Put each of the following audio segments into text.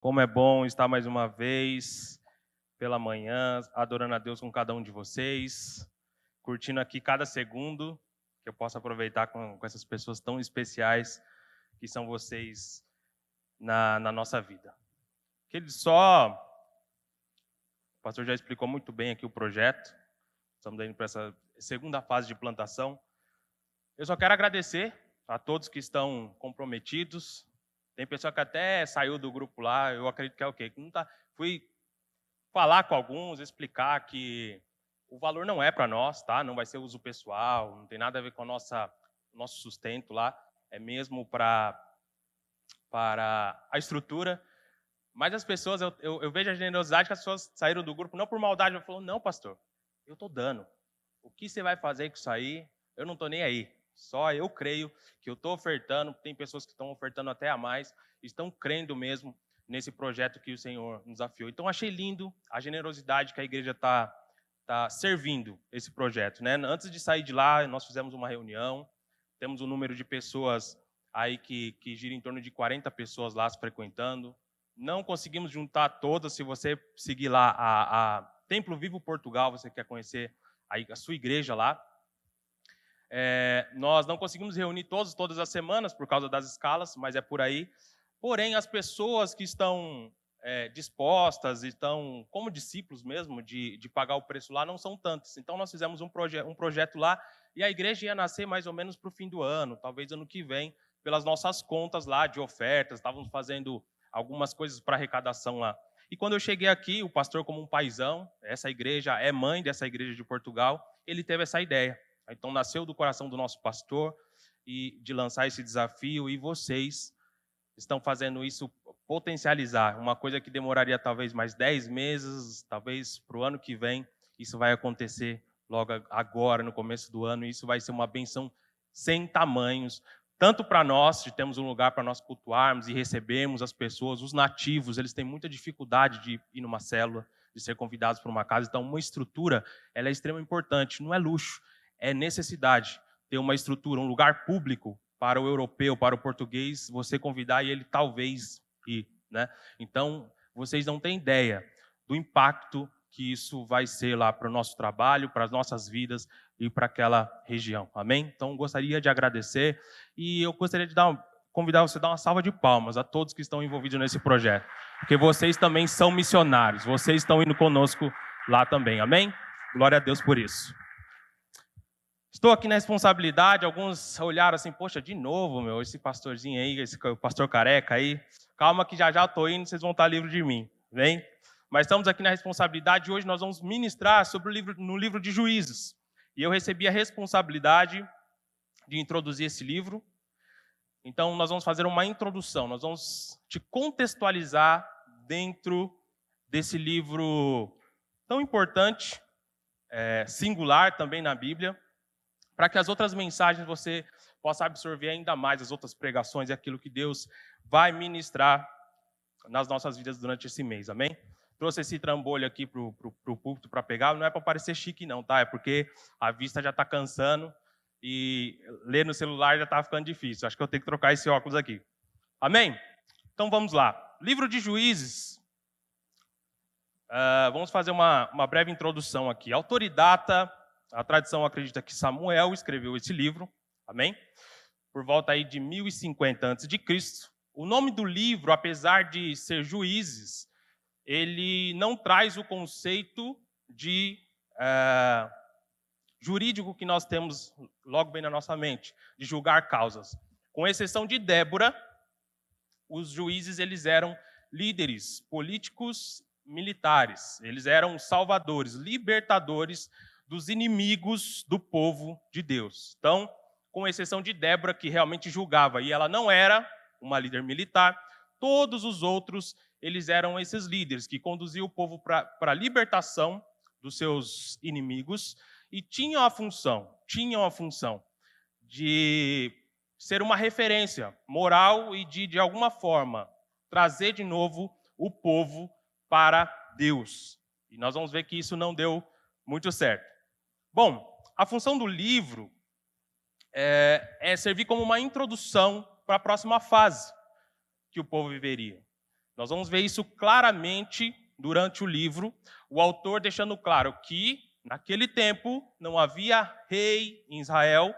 Como é bom estar mais uma vez pela manhã, adorando a Deus com cada um de vocês, curtindo aqui cada segundo que eu posso aproveitar com essas pessoas tão especiais que são vocês na nossa vida. O pastor já explicou muito bem aqui o projeto, estamos indo para essa segunda fase de plantação. Eu só quero agradecer a todos que estão comprometidos. Tem pessoa que até saiu do grupo lá, eu acredito que é o quê? Que não tá, fui falar com alguns, explicar que o valor não é para nós, tá? Não vai ser uso pessoal, não tem nada a ver com nosso sustento lá, é mesmo para a estrutura. Mas as pessoas, eu vejo a generosidade que as pessoas saíram do grupo, não por maldade, eu falo, não, pastor, eu estou dando. O que você vai fazer com isso aí? Eu não estou nem aí. Só eu creio que eu estou ofertando, tem pessoas que estão ofertando até a mais, estão crendo mesmo nesse projeto que o Senhor nos desafiou. Então, achei lindo a generosidade que a igreja está servindo esse projeto, né? Antes de sair de lá, nós fizemos uma reunião, temos um número de pessoas aí que gira em torno de 40 pessoas lá se frequentando. Não conseguimos juntar todas. Se você seguir lá a Templo Vivo Portugal, você quer conhecer a sua igreja lá, nós não conseguimos reunir todas as semanas por causa das escalas, mas é por aí. Porém, as pessoas que estão dispostas, estão como discípulos mesmo, de pagar o preço lá, não são tantas. Então, nós fizemos um projeto lá e a igreja ia nascer mais ou menos para o fim do ano, talvez ano que vem, pelas nossas contas lá de ofertas. Estávamos fazendo algumas coisas para arrecadação lá. E quando eu cheguei aqui, o pastor, como um paizão, essa igreja é mãe dessa igreja de Portugal, ele teve essa ideia. Então, nasceu do coração do nosso pastor e de lançar esse desafio, e vocês estão fazendo isso potencializar. Uma coisa que demoraria talvez mais 10 meses, talvez para o ano que vem, isso vai acontecer logo agora, no começo do ano, e isso vai ser uma benção sem tamanhos, tanto para nós, de termos um lugar para nós cultuarmos e recebermos as pessoas, os nativos, eles têm muita dificuldade de ir numa célula, de ser convidados para uma casa, então uma estrutura, ela é extremamente importante, não é luxo, é necessidade ter uma estrutura, um lugar público para o europeu, para o português, você convidar e ele talvez ir, né? Então, vocês não têm ideia do impacto que isso vai ser lá para o nosso trabalho, para as nossas vidas e para aquela região, amém? Então, gostaria de agradecer e eu gostaria de convidar você a dar uma salva de palmas a todos que estão envolvidos nesse projeto, porque vocês também são missionários, vocês estão indo conosco lá também, amém? Glória a Deus por isso. Estou aqui na responsabilidade, alguns olharam assim, poxa, de novo, meu, esse pastorzinho aí, esse pastor careca aí, calma que já estou indo, vocês vão estar livres de mim, vem? Mas estamos aqui na responsabilidade e hoje nós vamos ministrar no livro de Juízes. E eu recebi a responsabilidade de introduzir esse livro. Então nós vamos fazer uma introdução, nós vamos te contextualizar dentro desse livro tão importante, singular também na Bíblia, para que as outras mensagens você possa absorver ainda mais as outras pregações e aquilo que Deus vai ministrar nas nossas vidas durante esse mês, amém? Trouxe esse trambolho aqui para o púlpito para pegar, não é para parecer chique não, tá? É porque a vista já está cansando e ler no celular já está ficando difícil. Acho que eu tenho que trocar esse óculos aqui. Amém? Então vamos lá. Livro de Juízes. Vamos fazer uma breve introdução aqui. Autoridata. A tradição acredita que Samuel escreveu esse livro, amém? Por volta aí de 1050 a.C. O nome do livro, apesar de ser Juízes, ele não traz o conceito de jurídico que nós temos logo bem na nossa mente, de julgar causas. Com exceção de Débora, os juízes eles eram líderes políticos militares, eles eram salvadores, libertadores dos inimigos do povo de Deus. Então, com exceção de Débora, que realmente julgava, e ela não era uma líder militar, todos os outros, eles eram esses líderes que conduziam o povo para a libertação dos seus inimigos e tinham a função de ser uma referência moral e de alguma forma, trazer de novo o povo para Deus. E nós vamos ver que isso não deu muito certo. Bom, a função do livro é servir como uma introdução para a próxima fase que o povo viveria. Nós vamos ver isso claramente durante o livro, o autor deixando claro que, naquele tempo, não havia rei em Israel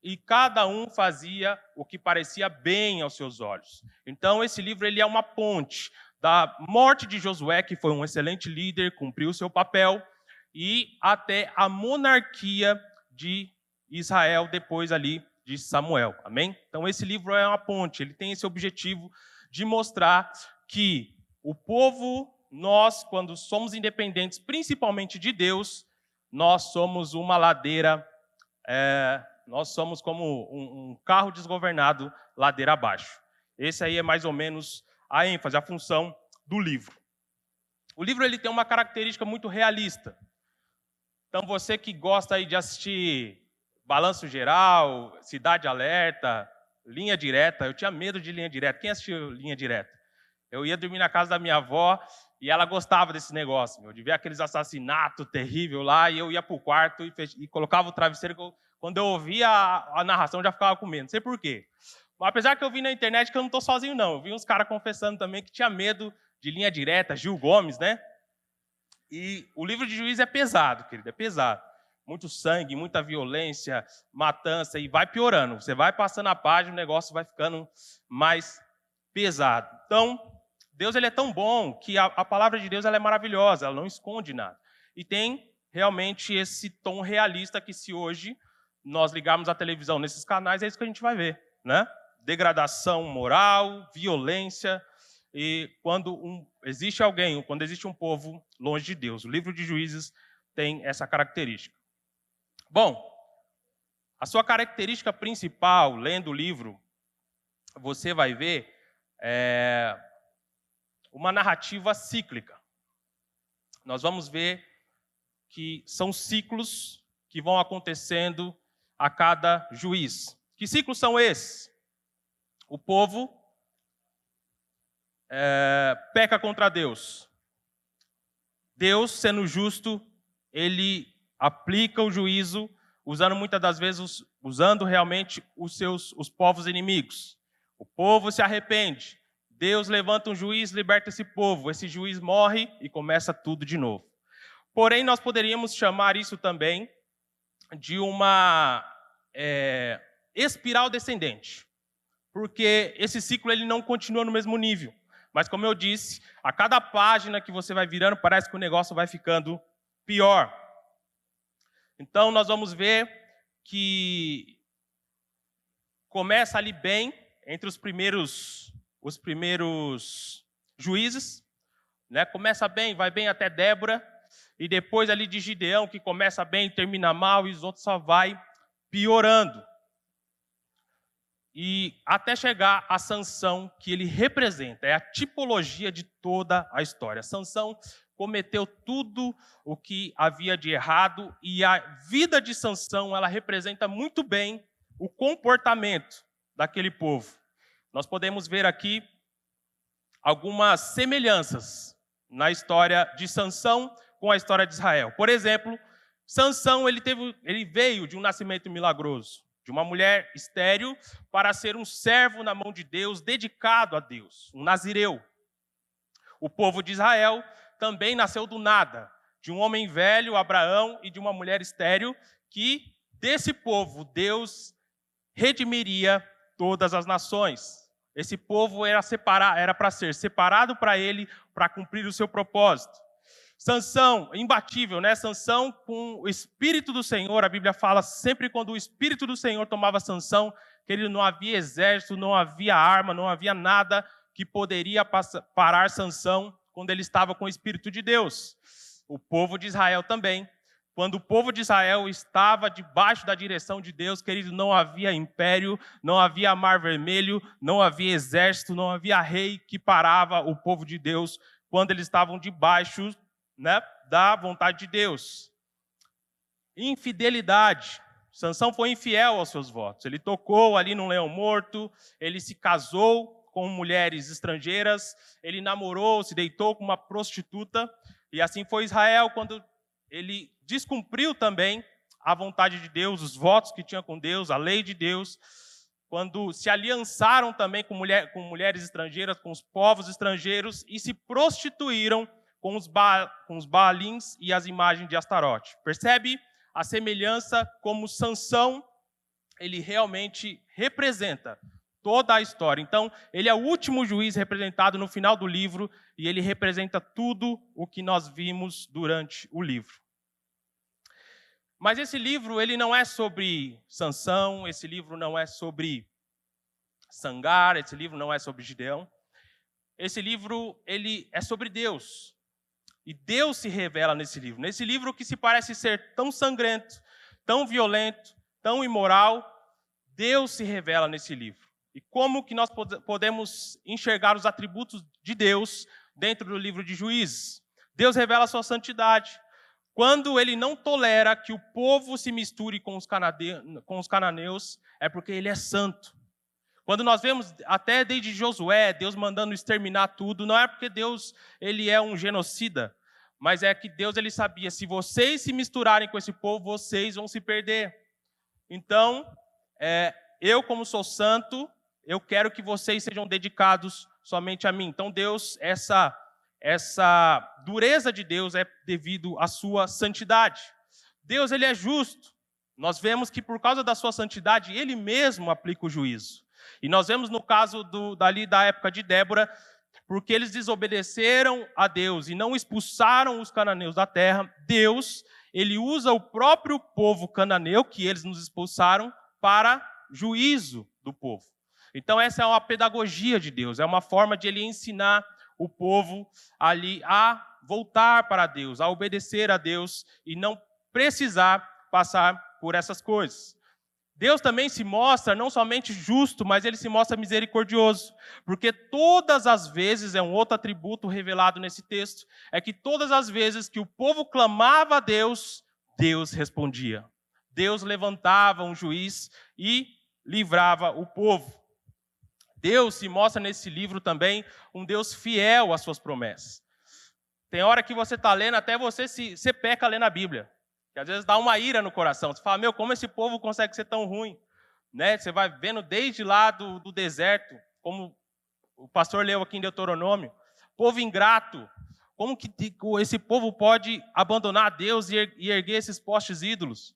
e cada um fazia o que parecia bem aos seus olhos. Então, esse livro ele é uma ponte da morte de Josué, que foi um excelente líder, cumpriu o seu papel, e até a monarquia de Israel depois ali de Samuel. Amém? Então, esse livro é uma ponte, ele tem esse objetivo de mostrar que o povo, nós, quando somos independentes, principalmente de Deus, nós somos uma ladeira, nós somos como um carro desgovernado ladeira abaixo. Esse aí é mais ou menos a ênfase, a função do livro. O livro ele tem uma característica muito realista. Então, você que gosta aí de assistir Balanço Geral, Cidade Alerta, Linha Direta, eu tinha medo de Linha Direta. Quem assistiu Linha Direta? Eu ia dormir na casa da minha avó e ela gostava desse negócio, de ver aqueles assassinatos terríveis lá, e eu ia para o quarto e colocava o travesseiro. Quando eu ouvia a narração, eu já ficava com medo. Não sei por quê. Mas, apesar que eu vi na internet que eu não estou sozinho, não. Eu vi uns caras confessando também que tinha medo de Linha Direta, Gil Gomes, né? E o livro de Juízes é pesado, querido, é pesado. Muito sangue, muita violência, matança, e vai piorando. Você vai passando a página, o negócio vai ficando mais pesado. Então, Deus ele é tão bom que a palavra de Deus ela é maravilhosa, ela não esconde nada. E tem realmente esse tom realista que, se hoje nós ligarmos a televisão nesses canais, é isso que a gente vai ver, né? Degradação moral, violência, e quando existe alguém, quando existe um povo longe de Deus. O livro de Juízes tem essa característica. Bom, a sua característica principal, lendo o livro, você vai ver uma narrativa cíclica. Nós vamos ver que são ciclos que vão acontecendo a cada juiz. Que ciclos são esses? O povo peca contra Deus. Deus, sendo justo, ele aplica o juízo, usando muitas das vezes, usando realmente os povos inimigos. O povo se arrepende. Deus levanta um juiz, liberta esse povo. Esse juiz morre e começa tudo de novo. Porém, nós poderíamos chamar isso também de uma espiral descendente. Porque esse ciclo ele não continua no mesmo nível. Mas, como eu disse, a cada página que você vai virando, parece que o negócio vai ficando pior. Então, nós vamos ver que começa ali bem, entre os primeiros juízes, né? Começa bem, vai bem até Débora, e depois ali de Gideão, que começa bem, termina mal, e os outros só vai piorando. E até chegar a Sansão, que ele representa, é a tipologia de toda a história. Sansão cometeu tudo o que havia de errado, e a vida de Sansão, ela representa muito bem o comportamento daquele povo. Nós podemos ver aqui algumas semelhanças na história de Sansão com a história de Israel. Por exemplo, Sansão ele veio de um nascimento milagroso, de uma mulher estéril, para ser um servo na mão de Deus, dedicado a Deus, um nazireu. O povo de Israel também nasceu do nada, de um homem velho, Abraão, e de uma mulher estéril, que desse povo Deus redimiria todas as nações. Esse povo era para ser separado para ele, para cumprir o seu propósito. Sansão, imbatível, né? Sansão com o Espírito do Senhor, a Bíblia fala sempre quando o Espírito do Senhor tomava Sansão, que ele não havia exército, não havia arma, não havia nada que poderia parar Sansão quando ele estava com o Espírito de Deus. O povo de Israel também. Quando o povo de Israel estava debaixo da direção de Deus, querido, não havia império, não havia mar vermelho, não havia exército, não havia rei que parava o povo de Deus quando eles estavam debaixo, né, da vontade de Deus. Infidelidade. Sansão foi infiel aos seus votos. Ele tocou ali num leão morto, ele se casou com mulheres estrangeiras, ele namorou, se deitou com uma prostituta, e assim foi Israel quando ele descumpriu também a vontade de Deus, os votos que tinha com Deus, a lei de Deus. quando se aliançaram também com mulheres estrangeiras, com os povos estrangeiros, e se prostituíram com os Baalins e as imagens de Astarote. Percebe a semelhança como Sansão, ele realmente representa toda a história. Então, ele é o último juiz representado no final do livro, e ele representa tudo o que nós vimos durante o livro. Mas esse livro, ele não é sobre Sansão, esse livro não é sobre Sangar, esse livro não é sobre Gideão. Esse livro, ele é sobre Deus. E Deus se revela nesse livro. Nesse livro que se parece ser tão sangrento, tão violento, tão imoral, Deus se revela nesse livro. E como que nós podemos enxergar os atributos de Deus dentro do livro de Juízes? Deus revela a sua santidade. Quando ele não tolera que o povo se misture com os cananeus, é porque ele é santo. Quando nós vemos até desde Josué, Deus mandando exterminar tudo, não é porque Deus ele é um genocida, mas é que Deus ele sabia, se vocês se misturarem com esse povo, vocês vão se perder. Então, eu como sou santo, eu quero que vocês sejam dedicados somente a mim. Então Deus, essa dureza de Deus é devido à sua santidade. Deus ele é justo. Nós vemos que por causa da sua santidade, ele mesmo aplica o juízo. E nós vemos no caso da época de Débora, porque eles desobedeceram a Deus e não expulsaram os cananeus da terra, Deus, ele usa o próprio povo cananeu, que eles nos expulsaram, para juízo do povo. Então essa é uma pedagogia de Deus, é uma forma de ele ensinar o povo ali a voltar para Deus, a obedecer a Deus e não precisar passar por essas coisas. Deus também se mostra não somente justo, mas ele se mostra misericordioso, porque todas as vezes, é um outro atributo revelado nesse texto, é que todas as vezes que o povo clamava a Deus, Deus respondia. Deus levantava um juiz e livrava o povo. Deus se mostra nesse livro também um Deus fiel às suas promessas. Tem hora que você está lendo, até você peca lendo a Bíblia. Que às vezes dá uma ira no coração. Você fala, como esse povo consegue ser tão ruim? Né? Você vai vendo desde lá do deserto, como o pastor leu aqui em Deuteronômio, povo ingrato. Como que esse povo pode abandonar Deus e erguer esses postes ídolos?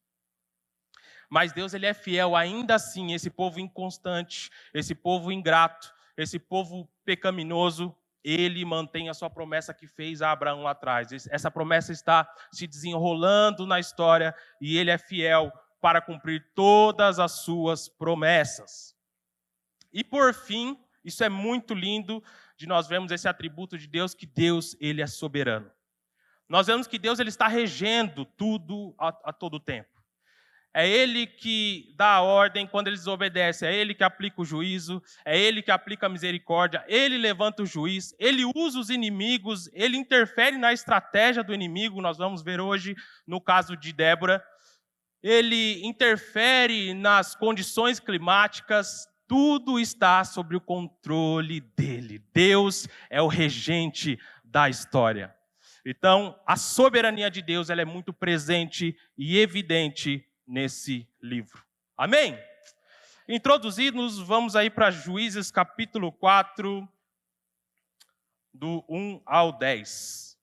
Mas Deus ele é fiel ainda assim, esse povo inconstante, esse povo ingrato, esse povo pecaminoso, ele mantém a sua promessa que fez a Abraão lá atrás. Essa promessa está se desenrolando na história e ele é fiel para cumprir todas as suas promessas. E por fim, isso é muito lindo de nós vermos esse atributo de Deus, que Deus ele é soberano. Nós vemos que Deus ele está regendo tudo a todo tempo. É ele que dá a ordem quando eles desobedecem, é ele que aplica o juízo, é ele que aplica a misericórdia, ele levanta o juiz, ele usa os inimigos, ele interfere na estratégia do inimigo, nós vamos ver hoje no caso de Débora. Ele interfere nas condições climáticas, tudo está sob o controle dele. Deus é o regente da história. Então, a soberania de Deus ela é muito presente e evidente nesse livro. Amém? Introduzidos, vamos aí para Juízes capítulo 4, do 1 ao 10.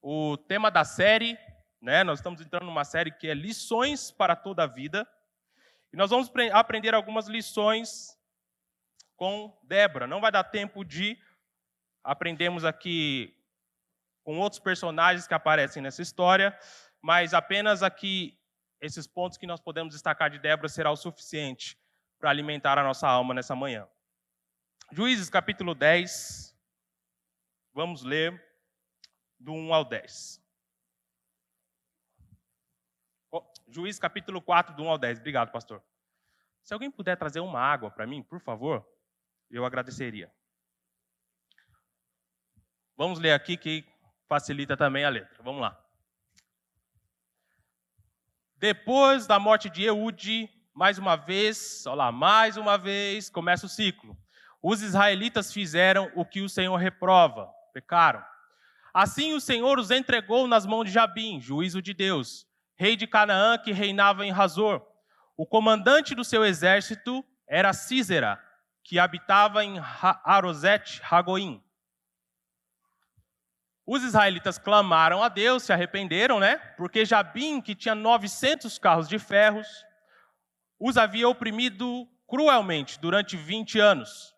O tema da série, nós estamos entrando numa série que é Lições para toda a Vida. E nós vamos aprender algumas lições com Débora. Não vai dar tempo de aprendermos aqui com outros personagens que aparecem nessa história, mas apenas aqui esses pontos que nós podemos destacar de Débora será o suficiente para alimentar a nossa alma nessa manhã. Juízes capítulo 10, vamos ler do 1 ao 10. Juízes capítulo 4, do 1 ao 10. Obrigado, pastor. Se alguém puder trazer uma água para mim, por favor, eu agradeceria. Vamos ler aqui que facilita também a letra. Vamos lá. Depois da morte de Eude, mais uma vez, começa o ciclo. Os israelitas fizeram o que o Senhor reprova, pecaram. Assim o Senhor os entregou nas mãos de Jabim, juízo de Deus, rei de Canaã, que reinava em Hazor. O comandante do seu exército era Sísera, que habitava em Haroset-Hagoim. Os israelitas clamaram a Deus, se arrependeram, porque Jabim, que tinha 900 carros de ferros, os havia oprimido cruelmente durante 20 anos.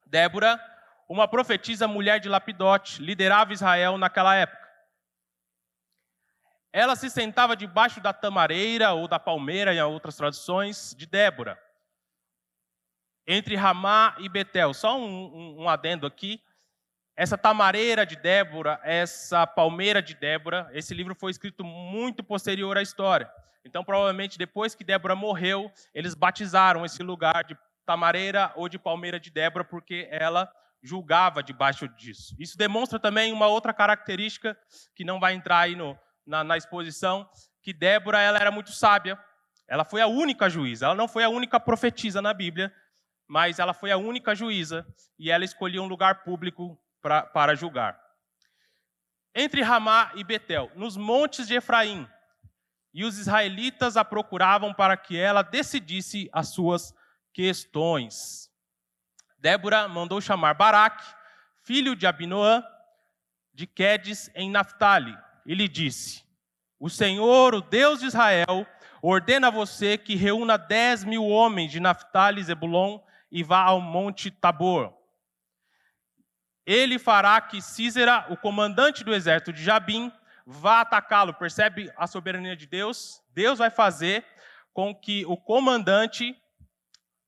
Débora, uma profetisa mulher de Lapidote, liderava Israel naquela época. Ela se sentava debaixo da tamareira ou da palmeira, em outras traduções, de Débora, entre Ramá e Betel. Só um adendo aqui. Essa tamareira de Débora, essa palmeira de Débora, esse livro foi escrito muito posterior à história. Então, provavelmente, depois que Débora morreu, eles batizaram esse lugar de tamareira ou de palmeira de Débora, porque ela julgava debaixo disso. Isso demonstra também uma outra característica, que não vai entrar aí na exposição, que Débora ela era muito sábia. Ela foi a única juíza. Ela não foi a única profetisa na Bíblia, mas ela foi a única juíza, e ela escolhia um lugar público para julgar. Entre Ramá e Betel, nos montes de Efraim, e os israelitas a procuravam para que ela decidisse as suas questões. Débora mandou chamar Baraque, filho de Abinoã, de Quedes, em Naftali, e lhe disse: o Senhor, o Deus de Israel, ordena a você que reúna 10.000 homens de Naftali e Zebulon e vá ao monte Tabor. Ele fará que Sísera, o comandante do exército de Jabim, vá atacá-lo. Percebe a soberania de Deus? Deus vai fazer com que o comandante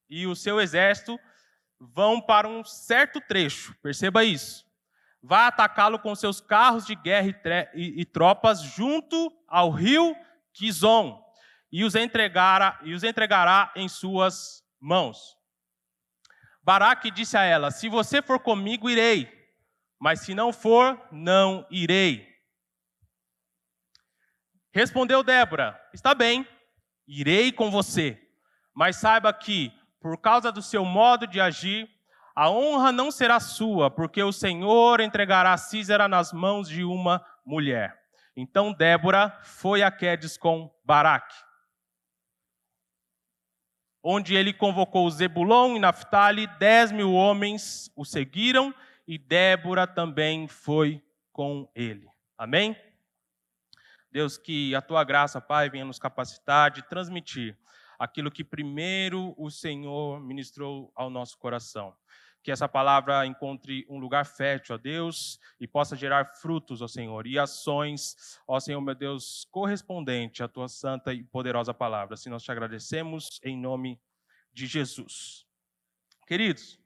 e o seu exército vão para um certo trecho. Perceba isso. Vai atacá-lo com seus carros de guerra e tropas junto ao rio Quizon e os entregará em suas mãos. Baraque disse a ela: se você for comigo, irei, mas se não for, não irei. Respondeu Débora: está bem, irei com você, mas saiba que, por causa do seu modo de agir, a honra não será sua, porque o Senhor entregará Sísera nas mãos de uma mulher. Então Débora foi a Quedes com Baraque, onde ele convocou Zebulon e Naftali, 10.000 homens o seguiram, e Débora também foi com ele. Amém? Deus, que a tua graça, Pai, venha nos capacitar de transmitir aquilo que primeiro o Senhor ministrou ao nosso coração. Que essa palavra encontre um lugar fértil, ó Deus, e possa gerar frutos, ó Senhor, e ações, ó Senhor, meu Deus, correspondente à tua santa e poderosa palavra. Assim nós te agradecemos em nome de Jesus. Queridos,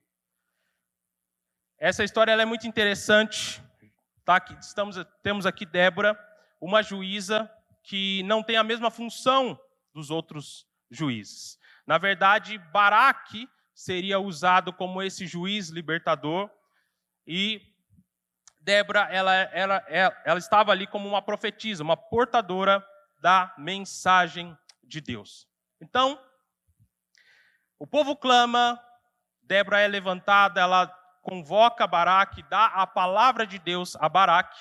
essa história ela é muito interessante. Tá? Temos aqui Débora, uma juíza que não tem a mesma função dos outros juízes. Na verdade, Baraque seria usado como esse juiz libertador, e Débora ela estava ali como uma profetisa, uma portadora da mensagem de Deus. Então, o povo clama, Débora é levantada, ela convoca Baraque, dá a palavra de Deus a Baraque.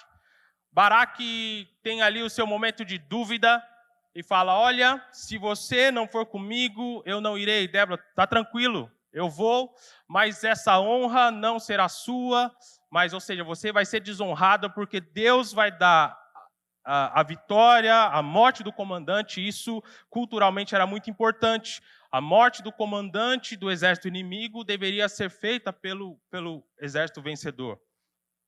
Baraque tem ali o seu momento de dúvida e fala: olha, se você não for comigo, eu não irei. Débora, está tranquilo, eu vou, mas essa honra não será sua, ou seja, você vai ser desonrada porque Deus vai dar a vitória, a morte do comandante. Isso culturalmente era muito importante. A morte do comandante do exército inimigo deveria ser feita pelo exército vencedor.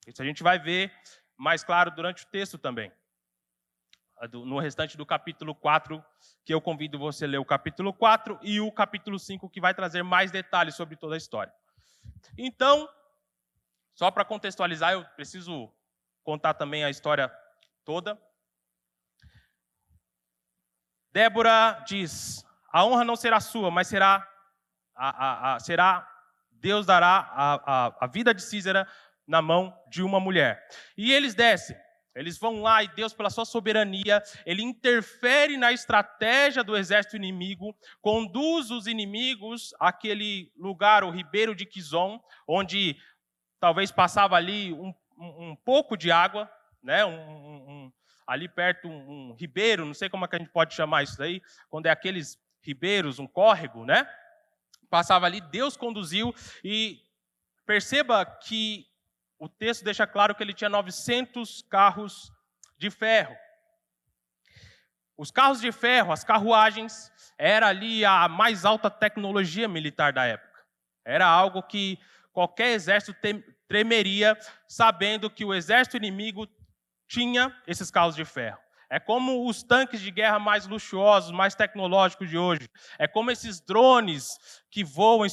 Isso a gente vai ver mais claro durante o texto também. No restante do capítulo 4, que eu convido você a ler o capítulo 4 e o capítulo 5, que vai trazer mais detalhes sobre toda a história. Então, só para contextualizar, eu preciso contar também a história toda. Débora diz: a honra não será sua, mas será Deus dará a vida de Sísera na mão de uma mulher. E eles descem, eles vão lá, e Deus, pela sua soberania, ele interfere na estratégia do exército inimigo, conduz os inimigos àquele lugar, o ribeiro de Quizon, onde talvez passava ali um pouco de água, né? Ali perto um ribeiro, não sei como é que a gente pode chamar isso daí, quando é aqueles ribeiros, um córrego, né? Passava ali, Deus conduziu, e perceba que o texto deixa claro que ele tinha 900 carros de ferro. Os carros de ferro, as carruagens, era ali a mais alta tecnologia militar da época. Era algo que qualquer exército tremeria, sabendo que o exército inimigo tinha esses carros de ferro. É como os tanques de guerra mais luxuosos, mais tecnológicos de hoje. É como esses drones que voam e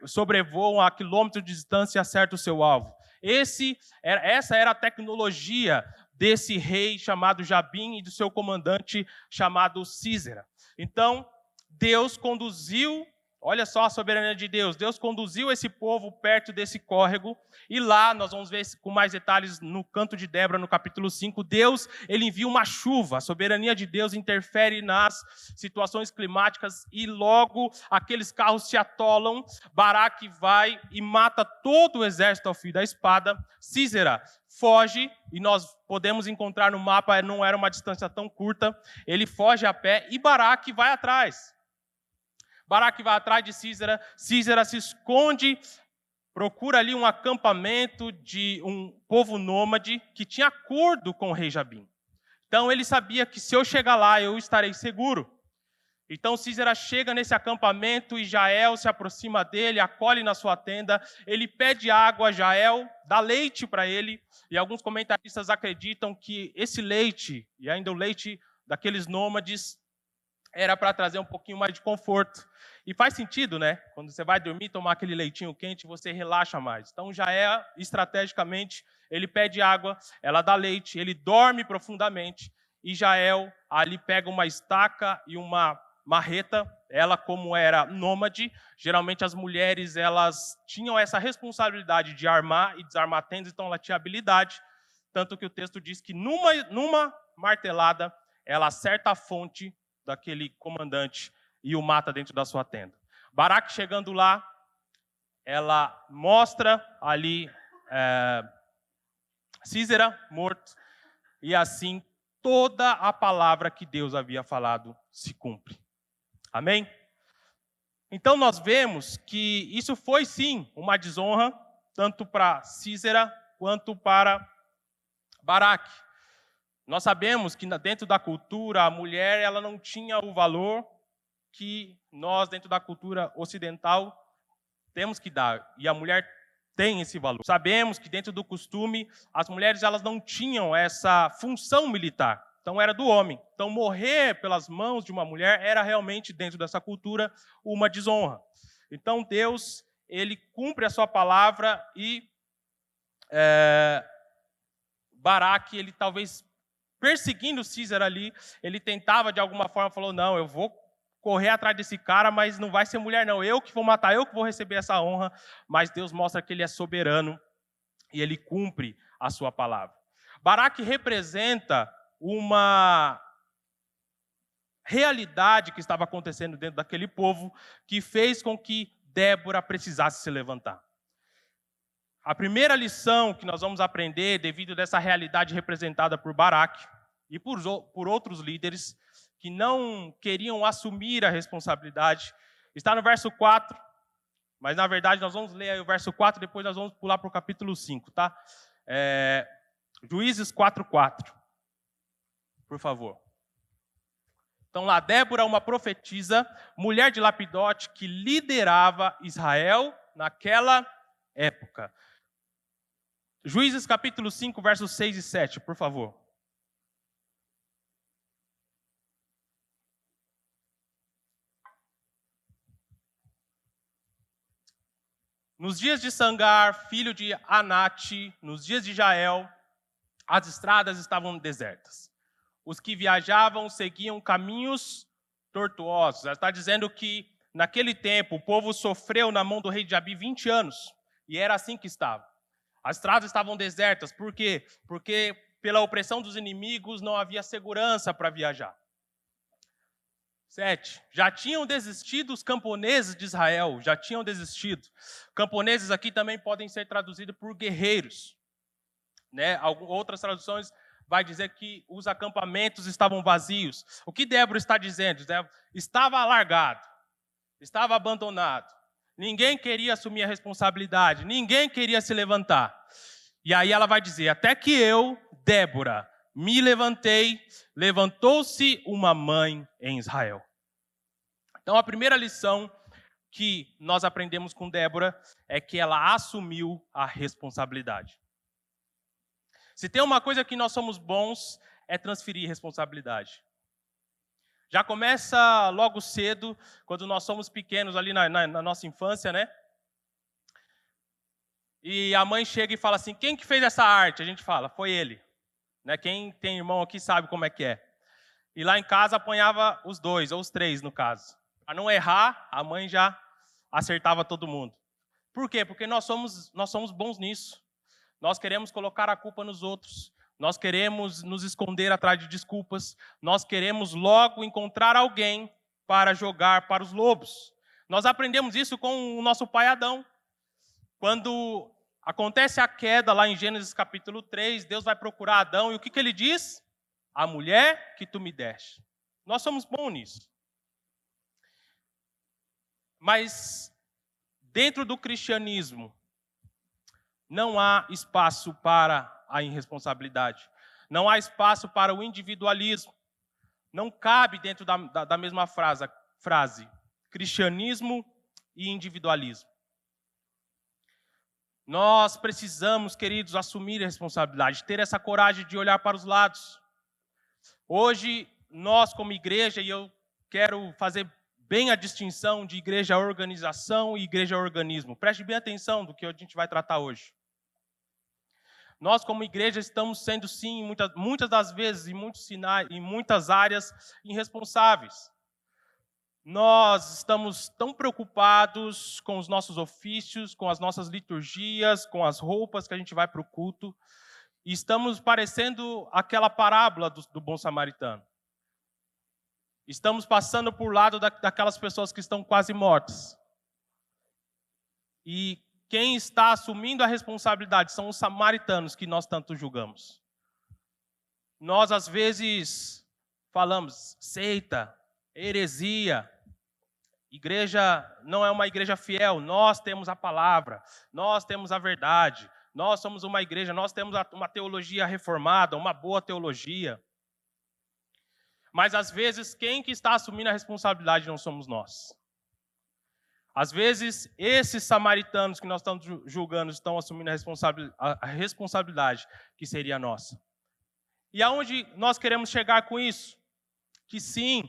sobrevoam a quilômetros de distância e acertam o seu alvo. Essa era a tecnologia desse rei chamado Jabim e do seu comandante chamado Sísera. Então, Deus conduziu, olha só a soberania de Deus, Deus conduziu esse povo perto desse córrego, e lá, nós vamos ver com mais detalhes no canto de Débora, no capítulo 5, Deus, ele envia uma chuva, a soberania de Deus interfere nas situações climáticas, e logo aqueles carros se atolam, Baraque vai e mata todo o exército ao fio da espada, Sísera foge, e nós podemos encontrar no mapa, não era uma distância tão curta, ele foge a pé, e Baraque vai atrás. Baraque vai atrás de Sísera, Sísera se esconde, procura ali um acampamento de um povo nômade que tinha acordo com o rei Jabim. Então ele sabia que se eu chegar lá, eu estarei seguro. Então Sísera chega nesse acampamento e Jael se aproxima dele, acolhe na sua tenda, ele pede água, Jael dá leite para ele, e alguns comentaristas acreditam que esse leite, e ainda o leite daqueles nômades, era para trazer um pouquinho mais de conforto. E faz sentido, né? Quando você vai dormir, tomar aquele leitinho quente, você relaxa mais. Então, Jael, estrategicamente, ele pede água, ela dá leite, ele dorme profundamente, e Jael ali pega uma estaca e uma marreta. Ela, como era nômade, geralmente as mulheres elas tinham essa responsabilidade de armar e desarmar tendas, então ela tinha habilidade, tanto que o texto diz que numa martelada, ela acerta a fonte daquele comandante e o mata dentro da sua tenda. Baraque chegando lá, ela mostra ali Sísera morto, e assim toda a palavra que Deus havia falado se cumpre. Amém? Então nós vemos que isso foi sim uma desonra, tanto para Sísera quanto para Baraque. Nós sabemos que dentro da cultura, a mulher ela não tinha o valor que nós, dentro da cultura ocidental, temos que dar. E a mulher tem esse valor. Sabemos que dentro do costume, as mulheres elas não tinham essa função militar. Então era do homem. Então morrer pelas mãos de uma mulher era realmente, dentro dessa cultura, uma desonra. Então Deus, ele cumpre a sua palavra, e Baraque, ele talvez perseguindo Sísera ali, ele tentava de alguma forma, falou, não, eu vou correr atrás desse cara, mas não vai ser mulher não, eu que vou matar, eu que vou receber essa honra. Mas Deus mostra que ele é soberano e ele cumpre a sua palavra. Baraque representa uma realidade que estava acontecendo dentro daquele povo, que fez com que Débora precisasse se levantar. A primeira lição que nós vamos aprender, devido a essa realidade representada por Baraque e por outros líderes que não queriam assumir a responsabilidade, está no verso 4, mas na verdade nós vamos ler aí o verso 4, depois nós vamos pular para o capítulo 5, tá? Juízes 4:4, por favor. Então lá, Débora, uma profetisa, mulher de Lapidote, que liderava Israel naquela época. Juízes capítulo 5, versos 6 e 7, por favor. Nos dias de Sangar, filho de Anate, nos dias de Jael, as estradas estavam desertas. Os que viajavam seguiam caminhos tortuosos. Ela está dizendo que, naquele tempo, o povo sofreu na mão do rei Jabim 20 anos. E era assim que estava. As estradas estavam desertas. Por quê? Porque pela opressão dos inimigos não havia segurança para viajar. 7. Já tinham desistido os camponeses de Israel. Já tinham desistido. Camponeses aqui também podem ser traduzidos por guerreiros, né? Outras traduções vai dizer que os acampamentos estavam vazios. O que Débora está dizendo? Estava largado, estava abandonado. Ninguém queria assumir a responsabilidade, ninguém queria se levantar. E aí ela vai dizer, até que eu, Débora, me levantei, levantou-se uma mãe em Israel. Então a primeira lição que nós aprendemos com Débora é que ela assumiu a responsabilidade. Se tem uma coisa que nós somos bons, é transferir responsabilidade. Já começa logo cedo, quando nós somos pequenos ali na nossa infância, né? E a mãe chega e fala assim, quem que fez essa arte? A gente fala, foi ele. Né? Quem tem irmão aqui sabe como é que é. E lá em casa apanhava os dois, ou os três no caso. Para não errar, a mãe já acertava todo mundo. Por quê? Porque nós somos bons nisso. Nós queremos colocar a culpa nos outros. Nós queremos nos esconder atrás de desculpas. Nós queremos logo encontrar alguém para jogar para os lobos. Nós aprendemos isso com o nosso pai Adão. Quando acontece a queda lá em Gênesis capítulo 3, Deus vai procurar Adão e o que ele diz? A mulher que tu me deste. Nós somos bons nisso. Mas dentro do cristianismo, não há espaço para a irresponsabilidade. Não há espaço para o individualismo. Não cabe dentro da mesma frase cristianismo e individualismo. Nós precisamos, queridos, assumir a responsabilidade, ter essa coragem de olhar para os lados. Hoje, nós como igreja, e eu quero fazer bem a distinção de igreja-organização e igreja-organismo. Preste bem atenção do que a gente vai tratar hoje. Nós, como igreja, estamos sendo, sim, muitas das vezes, em muitas áreas, irresponsáveis. Nós estamos tão preocupados com os nossos ofícios, com as nossas liturgias, com as roupas que a gente vai para o culto, e estamos parecendo aquela parábola do bom samaritano. Estamos passando por lado daquelas pessoas que estão quase mortas. E quem está assumindo a responsabilidade são os samaritanos que nós tanto julgamos. Nós, às vezes, falamos seita, heresia, igreja não é uma igreja fiel, nós temos a palavra, nós temos a verdade, nós somos uma igreja, nós temos uma teologia reformada, uma boa teologia. Mas, às vezes, quem que está assumindo a responsabilidade não somos nós. Às vezes, esses samaritanos que nós estamos julgando estão assumindo a responsabilidade que seria nossa. E aonde nós queremos chegar com isso? Que sim,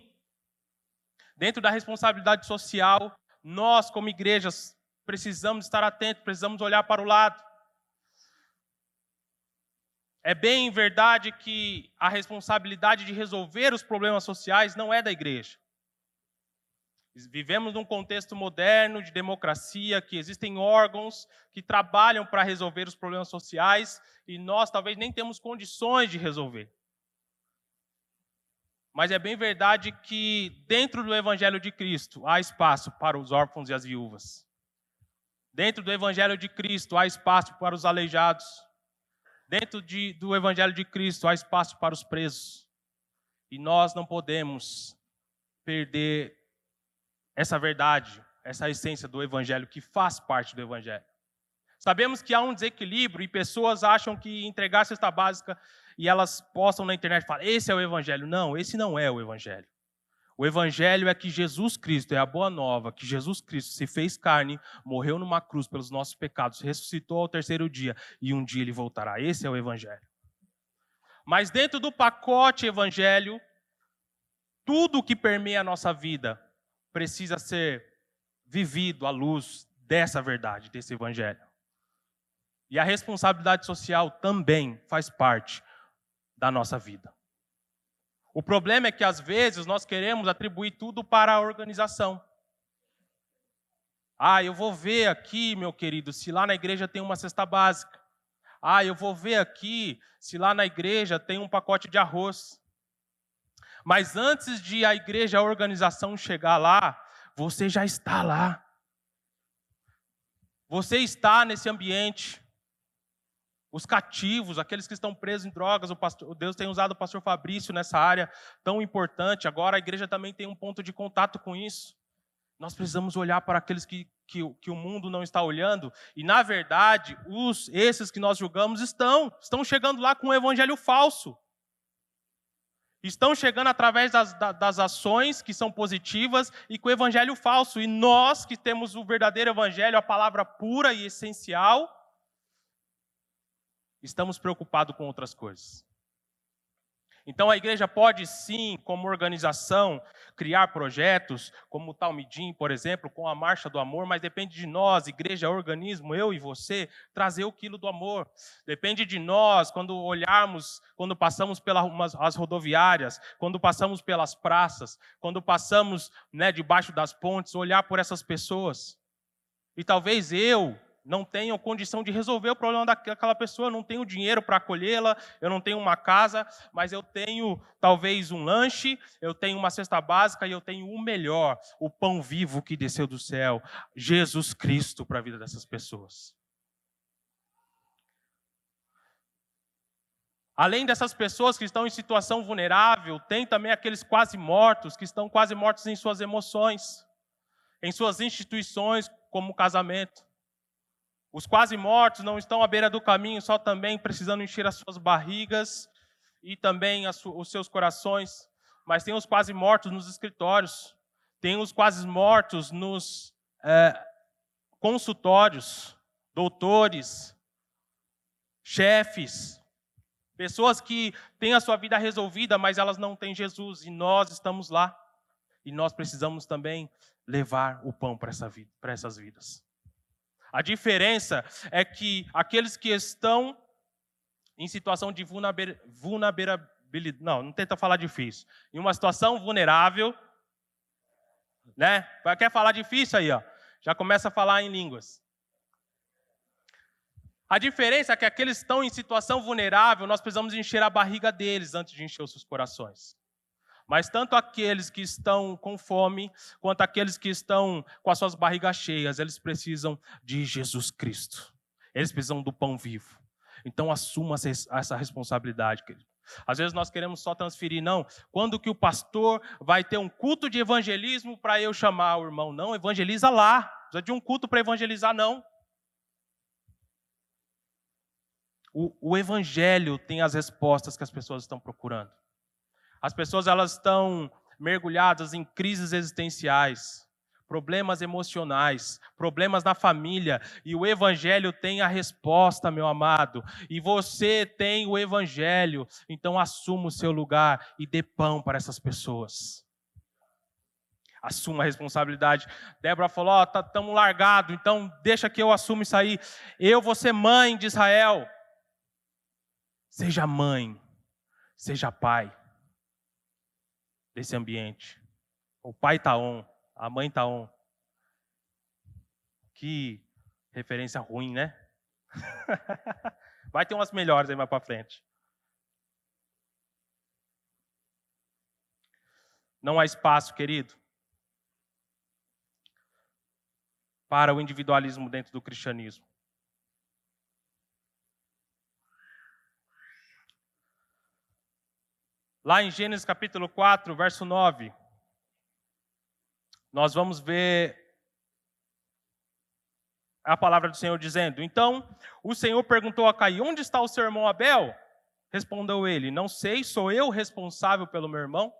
dentro da responsabilidade social, nós, como igrejas, precisamos estar atentos, precisamos olhar para o lado. É bem verdade que a responsabilidade de resolver os problemas sociais não é da igreja. Vivemos num contexto moderno de democracia, que existem órgãos que trabalham para resolver os problemas sociais e nós talvez nem temos condições de resolver. Mas é bem verdade que dentro do Evangelho de Cristo há espaço para os órfãos e as viúvas. Dentro do Evangelho de Cristo há espaço para os aleijados. Dentro do Evangelho de Cristo há espaço para os presos. E nós não podemos perder essa verdade, essa essência do Evangelho que faz parte do Evangelho. Sabemos que há um desequilíbrio e pessoas acham que entregar a cesta básica e elas postam na internet e falam, esse é o Evangelho. Não, esse não é o Evangelho. O Evangelho é que Jesus Cristo é a boa nova, que Jesus Cristo se fez carne, morreu numa cruz pelos nossos pecados, ressuscitou ao terceiro dia e um dia ele voltará. Esse é o Evangelho. Mas dentro do pacote Evangelho, tudo que permeia a nossa vida precisa ser vivido à luz dessa verdade, desse Evangelho. E a responsabilidade social também faz parte da nossa vida. O problema é que, às vezes, nós queremos atribuir tudo para a organização. Eu vou ver aqui, meu querido, se lá na igreja tem uma cesta básica. Eu vou ver aqui se lá na igreja tem um pacote de arroz. Mas antes de a igreja, a organização chegar lá, você já está lá. Você está nesse ambiente. os cativos, aqueles que estão presos em drogas. Deus tem usado o pastor Fabrício nessa área tão importante. Agora a igreja também tem um ponto de contato com isso. Nós precisamos olhar para aqueles que o mundo não está olhando. E, na verdade, esses que nós julgamos estão chegando lá com um evangelho falso. Estão chegando através das ações que são positivas e com o evangelho falso. E nós que temos o verdadeiro evangelho, a palavra pura e essencial, estamos preocupados com outras coisas. Então a igreja pode sim, como organização, criar projetos, como o Talmidim, por exemplo, com a Marcha do Amor, mas depende de nós, igreja, organismo, eu e você, trazer o quilo do amor. Depende de nós, quando olharmos, quando passamos pelas rodoviárias, quando passamos pelas praças, quando passamos, debaixo das pontes, olhar por essas pessoas. E talvez eu não tenho condição de resolver o problema daquela pessoa, eu não tenho dinheiro para acolhê-la, eu não tenho uma casa, mas eu tenho talvez um lanche, eu tenho uma cesta básica e eu tenho o melhor, o pão vivo que desceu do céu, Jesus Cristo, para a vida dessas pessoas. Além dessas pessoas que estão em situação vulnerável, tem também aqueles quase mortos, que estão quase mortos em suas emoções, em suas instituições, como o casamento. Os quase mortos não estão à beira do caminho, só também precisando encher as suas barrigas e também os seus corações. Mas tem os quase mortos nos escritórios, tem os quase mortos nos consultórios, doutores, chefes, pessoas que têm a sua vida resolvida, mas elas não têm Jesus, e nós estamos lá. E nós precisamos também levar o pão para essas vidas. A diferença é que aqueles que estão em situação de vulnerabilidade, não tenta falar difícil, em uma situação vulnerável, quer falar difícil aí, já começa a falar em línguas. A diferença é que aqueles que estão em situação vulnerável, nós precisamos encher a barriga deles antes de encher os seus corações. Mas tanto aqueles que estão com fome, quanto aqueles que estão com as suas barrigas cheias, eles precisam de Jesus Cristo. Eles precisam do pão vivo. Então assuma essa responsabilidade, querido. Às vezes nós queremos só transferir, não. Quando que o pastor vai ter um culto de evangelismo para eu chamar o irmão? Não, evangeliza lá. Não precisa de um culto para evangelizar, não. O evangelho tem as respostas que as pessoas estão procurando. As pessoas elas estão mergulhadas em crises existenciais, problemas emocionais, problemas na família, e o evangelho tem a resposta, meu amado. E você tem o evangelho, então assuma o seu lugar e dê pão para essas pessoas. Assuma a responsabilidade. Débora falou, estamos largados, então deixa que eu assumo isso aí. Eu vou ser mãe de Israel. Seja mãe, seja pai desse ambiente. O pai está on, a mãe está on. Que referência ruim, né? Vai ter umas melhores aí mais para frente. Não há espaço, querido, para o individualismo dentro do cristianismo. Lá em Gênesis capítulo 4, verso 9, nós vamos ver a palavra do Senhor dizendo: então o Senhor perguntou a Caim, onde está o seu irmão Abel? Respondeu ele, não sei, sou eu responsável pelo meu irmão?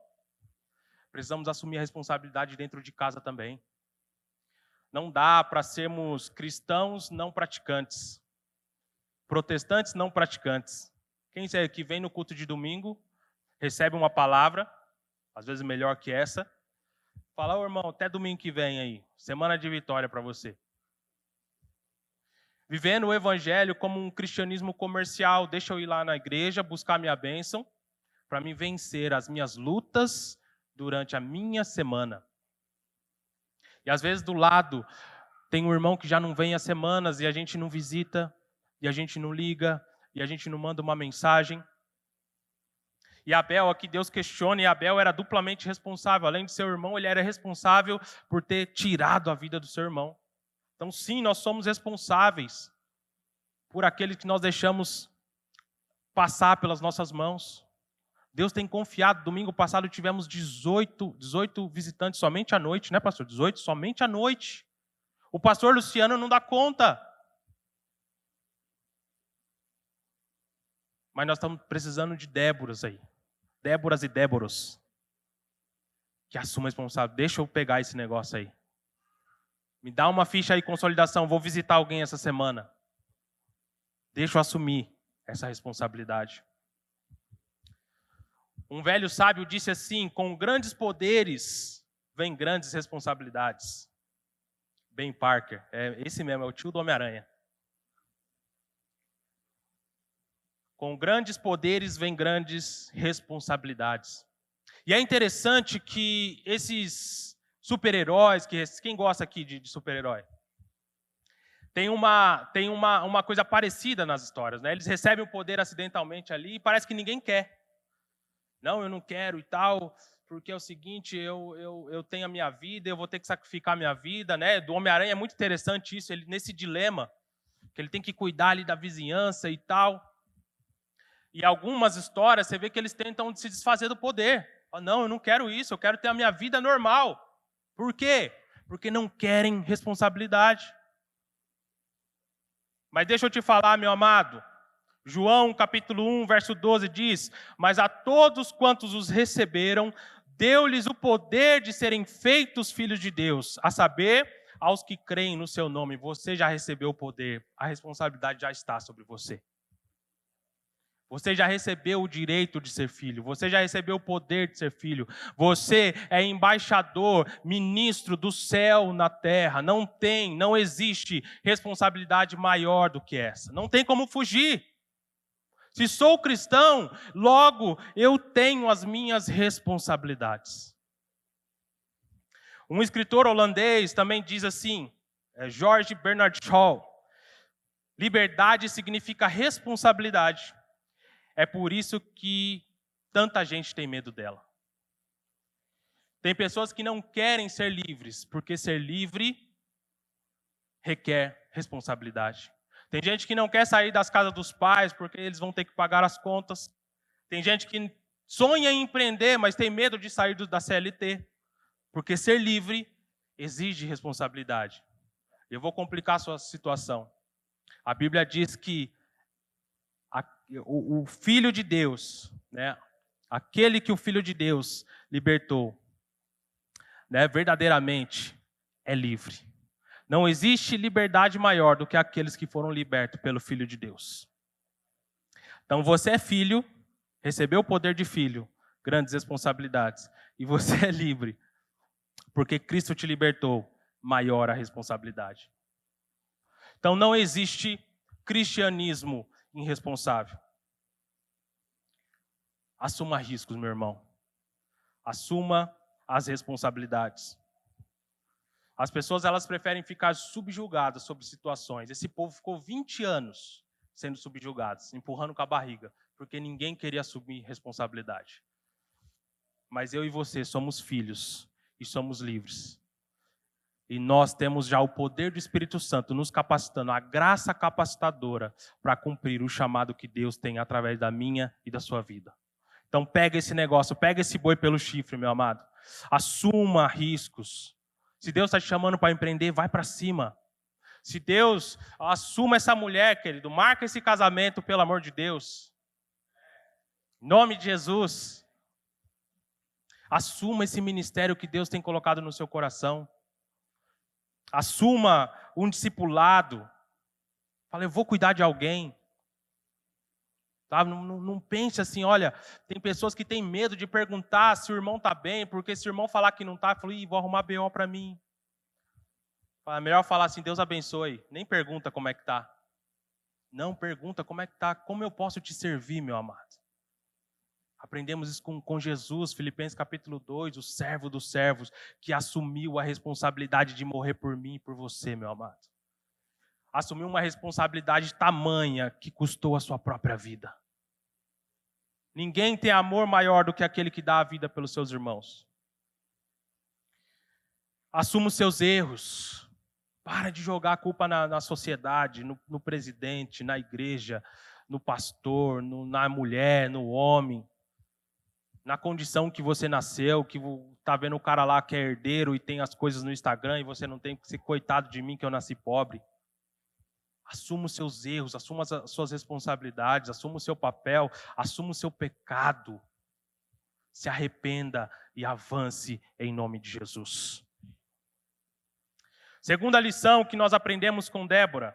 Precisamos assumir a responsabilidade dentro de casa também. Não dá para sermos cristãos não praticantes, protestantes não praticantes. Quem que vem no culto de domingo, recebe uma palavra, às vezes melhor que essa, fala, irmão, até domingo que vem aí, semana de vitória para você. Vivendo o evangelho como um cristianismo comercial, deixa eu ir lá na igreja, buscar minha bênção, para me vencer as minhas lutas durante a minha semana. E às vezes do lado tem um irmão que já não vem há semanas e a gente não visita, e a gente não liga, e a gente não manda uma mensagem. E Abel, aqui Deus questiona, e Abel era duplamente responsável. Além de ser irmão, ele era responsável por ter tirado a vida do seu irmão. Então sim, nós somos responsáveis. por aquele que nós deixamos passar pelas nossas mãos. Deus tem confiado. Domingo passado tivemos 18 visitantes somente à noite, né, pastor? 18 somente à noite. O pastor Luciano não dá conta. Mas nós estamos precisando de Déboras aí. Déboras e Déboros. Que assumam a responsabilidade. Deixa eu pegar esse negócio aí. Me dá uma ficha aí, consolidação. Vou visitar alguém essa semana. Deixa eu assumir essa responsabilidade. Um velho sábio disse assim: com grandes poderes vem grandes responsabilidades. Ben Parker, esse mesmo, é o tio do Homem-Aranha. Com grandes poderes vem grandes responsabilidades. E é interessante que esses super-heróis, quem gosta aqui de super-herói? Tem uma coisa parecida nas histórias, né? Eles recebem o poder acidentalmente ali e parece que ninguém quer. Não, eu não quero e tal, porque é o seguinte, eu tenho a minha vida, eu vou ter que sacrificar a minha vida, né? Do Homem-Aranha é muito interessante isso, ele nesse dilema, que ele tem que cuidar ali da vizinhança e tal. E algumas histórias, você vê que eles tentam se desfazer do poder. Não, eu não quero isso, eu quero ter a minha vida normal. Por quê? Porque não querem responsabilidade. Mas deixa eu te falar, meu amado, João capítulo 1, verso 12 diz: mas a todos quantos os receberam, deu-lhes o poder de serem feitos filhos de Deus, a saber, aos que creem no seu nome. Você já recebeu o poder, a responsabilidade já está sobre você. Você já recebeu o direito de ser filho, você já recebeu o poder de ser filho. Você é embaixador, ministro do céu na terra. Não existe responsabilidade maior do que essa. Não tem como fugir. Se sou cristão, logo eu tenho as minhas responsabilidades. Um escritor holandês também diz assim, George Bernard Shaw: liberdade significa responsabilidade. É por isso que tanta gente tem medo dela. Tem pessoas que não querem ser livres, porque ser livre requer responsabilidade. Tem gente que não quer sair das casas dos pais, porque eles vão ter que pagar as contas. Tem gente que sonha em empreender, mas tem medo de sair da CLT, porque ser livre exige responsabilidade. Eu vou complicar a sua situação. A Bíblia diz que o Filho de Deus, né, aquele que o Filho de Deus libertou, né, verdadeiramente é livre. Não existe liberdade maior do que aqueles que foram libertos pelo Filho de Deus. Então você é filho, recebeu o poder de filho, grandes responsabilidades, e você é livre, porque Cristo te libertou, maior a responsabilidade. Então não existe cristianismo irresponsável. Assuma riscos, meu irmão. Assuma as responsabilidades. As pessoas, elas preferem ficar subjugadas sobre situações. Esse povo ficou 20 anos sendo subjugados, empurrando com a barriga, porque ninguém queria assumir responsabilidade. Mas eu e você somos filhos e somos livres. E nós temos já o poder do Espírito Santo nos capacitando, a graça capacitadora para cumprir o chamado que Deus tem através da minha e da sua vida. Então pega esse negócio, pega esse boi pelo chifre, meu amado. Assuma riscos. Se Deus está te chamando para empreender, vai para cima. Se Deus assuma essa mulher, querido, marca esse casamento, pelo amor de Deus. Em nome de Jesus. Assuma esse ministério que Deus tem colocado no seu coração. Assuma um discipulado. Fala, eu vou cuidar de alguém. Tá? Não pense assim, olha, tem pessoas que têm medo de perguntar se o irmão está bem, porque se o irmão falar que não está, fala, vou arrumar BO para mim. É melhor falar assim, Deus abençoe. Nem pergunta como é que está. Não pergunta como é que está, como eu posso te servir, meu amado. Aprendemos isso com Jesus, Filipenses capítulo 2, o servo dos servos, que assumiu a responsabilidade de morrer por mim e por você, meu amado. Assumiu uma responsabilidade tamanha que custou a sua própria vida. Ninguém tem amor maior do que aquele que dá a vida pelos seus irmãos. Assuma os seus erros. Para de jogar a culpa na sociedade, no presidente, na igreja, no pastor, na mulher, no homem, na condição que você nasceu, que tá vendo o cara lá que é herdeiro e tem as coisas no Instagram e você não tem que ser coitado de mim que eu nasci pobre. Assuma os seus erros, assuma as suas responsabilidades, assuma o seu papel, assuma o seu pecado. Se arrependa e avance em nome de Jesus. Segunda lição que nós aprendemos com Débora.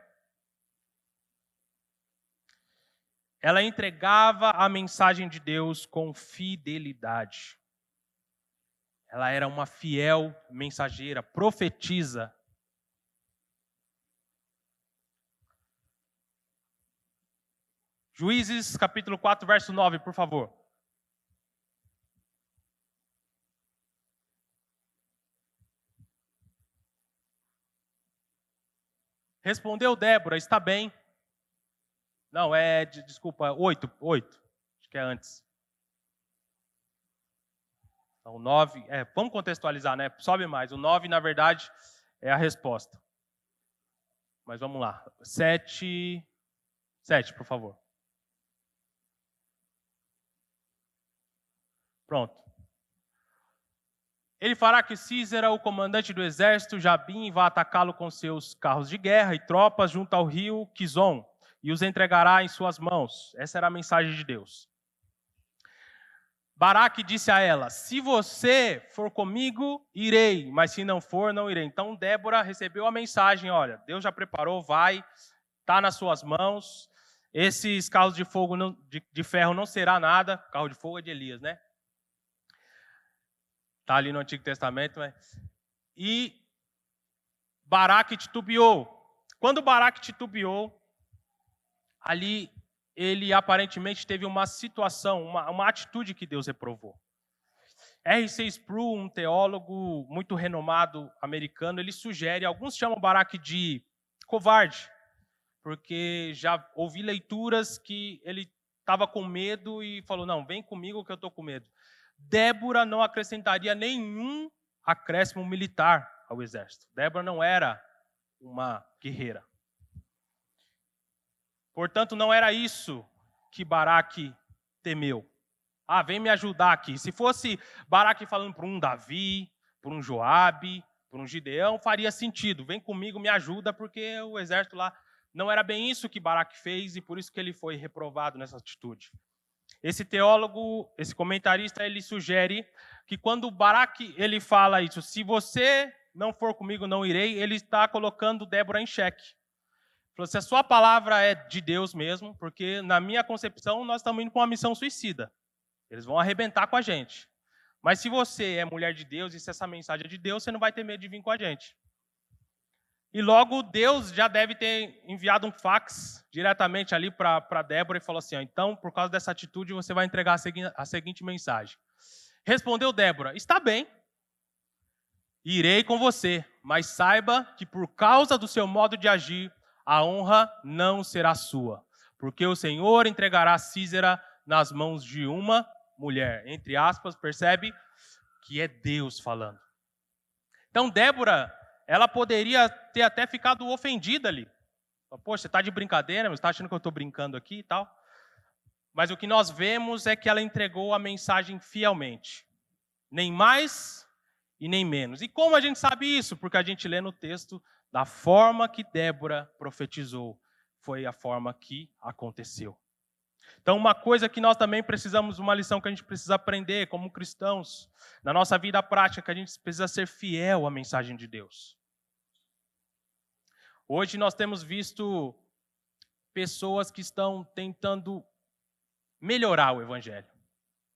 Ela entregava a mensagem de Deus com fidelidade. Ela era uma fiel mensageira, profetisa. Juízes, capítulo 4, verso 9, por favor. Respondeu Débora, está bem. Não, desculpa, 8. Acho que é antes. Então, 9, vamos contextualizar, né? Sobe mais. O 9, na verdade, é a resposta. Mas vamos lá. 7, por favor. Pronto. Ele fará que Císera, o comandante do exército, Jabim, vá atacá-lo com seus carros de guerra e tropas junto ao rio Quizon, e os entregará em suas mãos. Essa era a mensagem de Deus. Baraque disse a ela, se você for comigo, irei, mas se não for, não irei. Então Débora recebeu a mensagem, olha, Deus já preparou, vai, está nas suas mãos, esses carros de fogo, de ferro não será nada, carro de fogo é de Elias, né? Está ali no Antigo Testamento. E Baraque titubeou. Quando Baraque titubeou, ali ele aparentemente teve uma situação, uma atitude que Deus reprovou. R.C. Sproul, um teólogo muito renomado americano, ele sugere, alguns chamam Baraque de covarde, porque já ouvi leituras que ele estava com medo e falou, não, vem comigo que eu estou com medo. Débora não acrescentaria nenhum acréscimo militar ao exército. Débora não era uma guerreira. Portanto, não era isso que Baraque temeu. Vem me ajudar aqui. Se fosse Baraque falando por um Davi, por um Joabe, por um Gideão, faria sentido. Vem comigo, me ajuda, porque o exército lá... Não era bem isso que Baraque fez e por isso que ele foi reprovado nessa atitude. Esse teólogo, esse comentarista, ele sugere que quando Baraque ele fala isso, se você não for comigo, não irei, ele está colocando Débora em xeque. Falou, se a sua palavra é de Deus mesmo, porque na minha concepção nós estamos indo para uma missão suicida. Eles vão arrebentar com a gente. Mas se você é mulher de Deus e se essa mensagem é de Deus, você não vai ter medo de vir com a gente. E logo Deus já deve ter enviado um fax diretamente ali para Débora e falou assim, então, por causa dessa atitude, você vai entregar a seguinte mensagem. Respondeu Débora, está bem, irei com você, mas saiba que por causa do seu modo de agir, a honra não será sua, porque o Senhor entregará Císera nas mãos de uma mulher. Entre aspas, percebe que é Deus falando. Então Débora, ela poderia ter até ficado ofendida ali. Poxa, você está de brincadeira, você está achando que eu estou brincando aqui e tal? Mas o que nós vemos é que ela entregou a mensagem fielmente. Nem mais e nem menos. E como a gente sabe isso? Porque a gente lê no texto da forma que Débora profetizou. Foi a forma que aconteceu. Então, uma coisa que nós também precisamos, uma lição que a gente precisa aprender como cristãos, na nossa vida prática, que a gente precisa ser fiel à mensagem de Deus. Hoje nós temos visto pessoas que estão tentando melhorar o evangelho.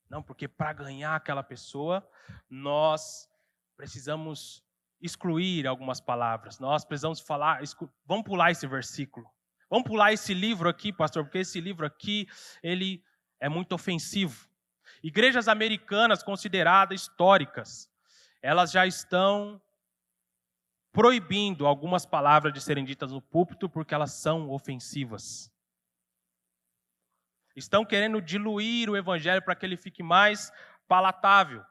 Não, porque para ganhar aquela pessoa, nós precisamos excluir algumas palavras. Nós precisamos falar, vamos pular esse versículo. Vamos pular esse livro aqui, pastor, porque esse livro aqui, ele é muito ofensivo. Igrejas americanas consideradas históricas, elas já estão proibindo algumas palavras de serem ditas no púlpito porque elas são ofensivas. Estão querendo diluir o evangelho para que ele fique mais palatável.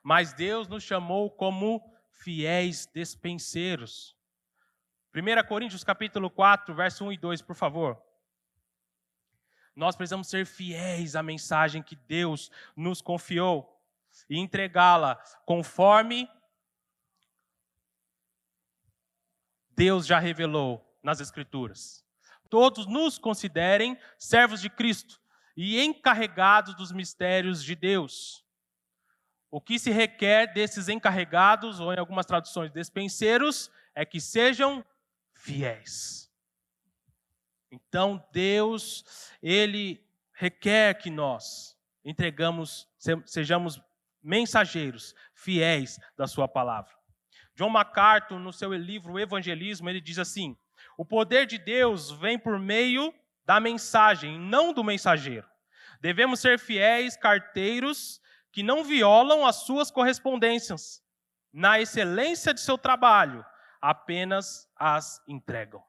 Mas Deus nos chamou como fiéis despenseiros. 1 Coríntios capítulo 4, verso 1 e 2, por favor. Nós precisamos ser fiéis à mensagem que Deus nos confiou e entregá-la conforme Deus já revelou nas Escrituras. Todos nos considerem servos de Cristo e encarregados dos mistérios de Deus. O que se requer desses encarregados, ou em algumas traduções, despenseiros, é que sejam fiéis. Então, Deus, Ele requer que nós sejamos mensageiros fiéis da sua palavra. John MacArthur, no seu livro O Evangelismo, ele diz assim: o poder de Deus vem por meio da mensagem, não do mensageiro. Devemos ser fiéis carteiros que não violam as suas correspondências. Na excelência de seu trabalho, apenas as entregam.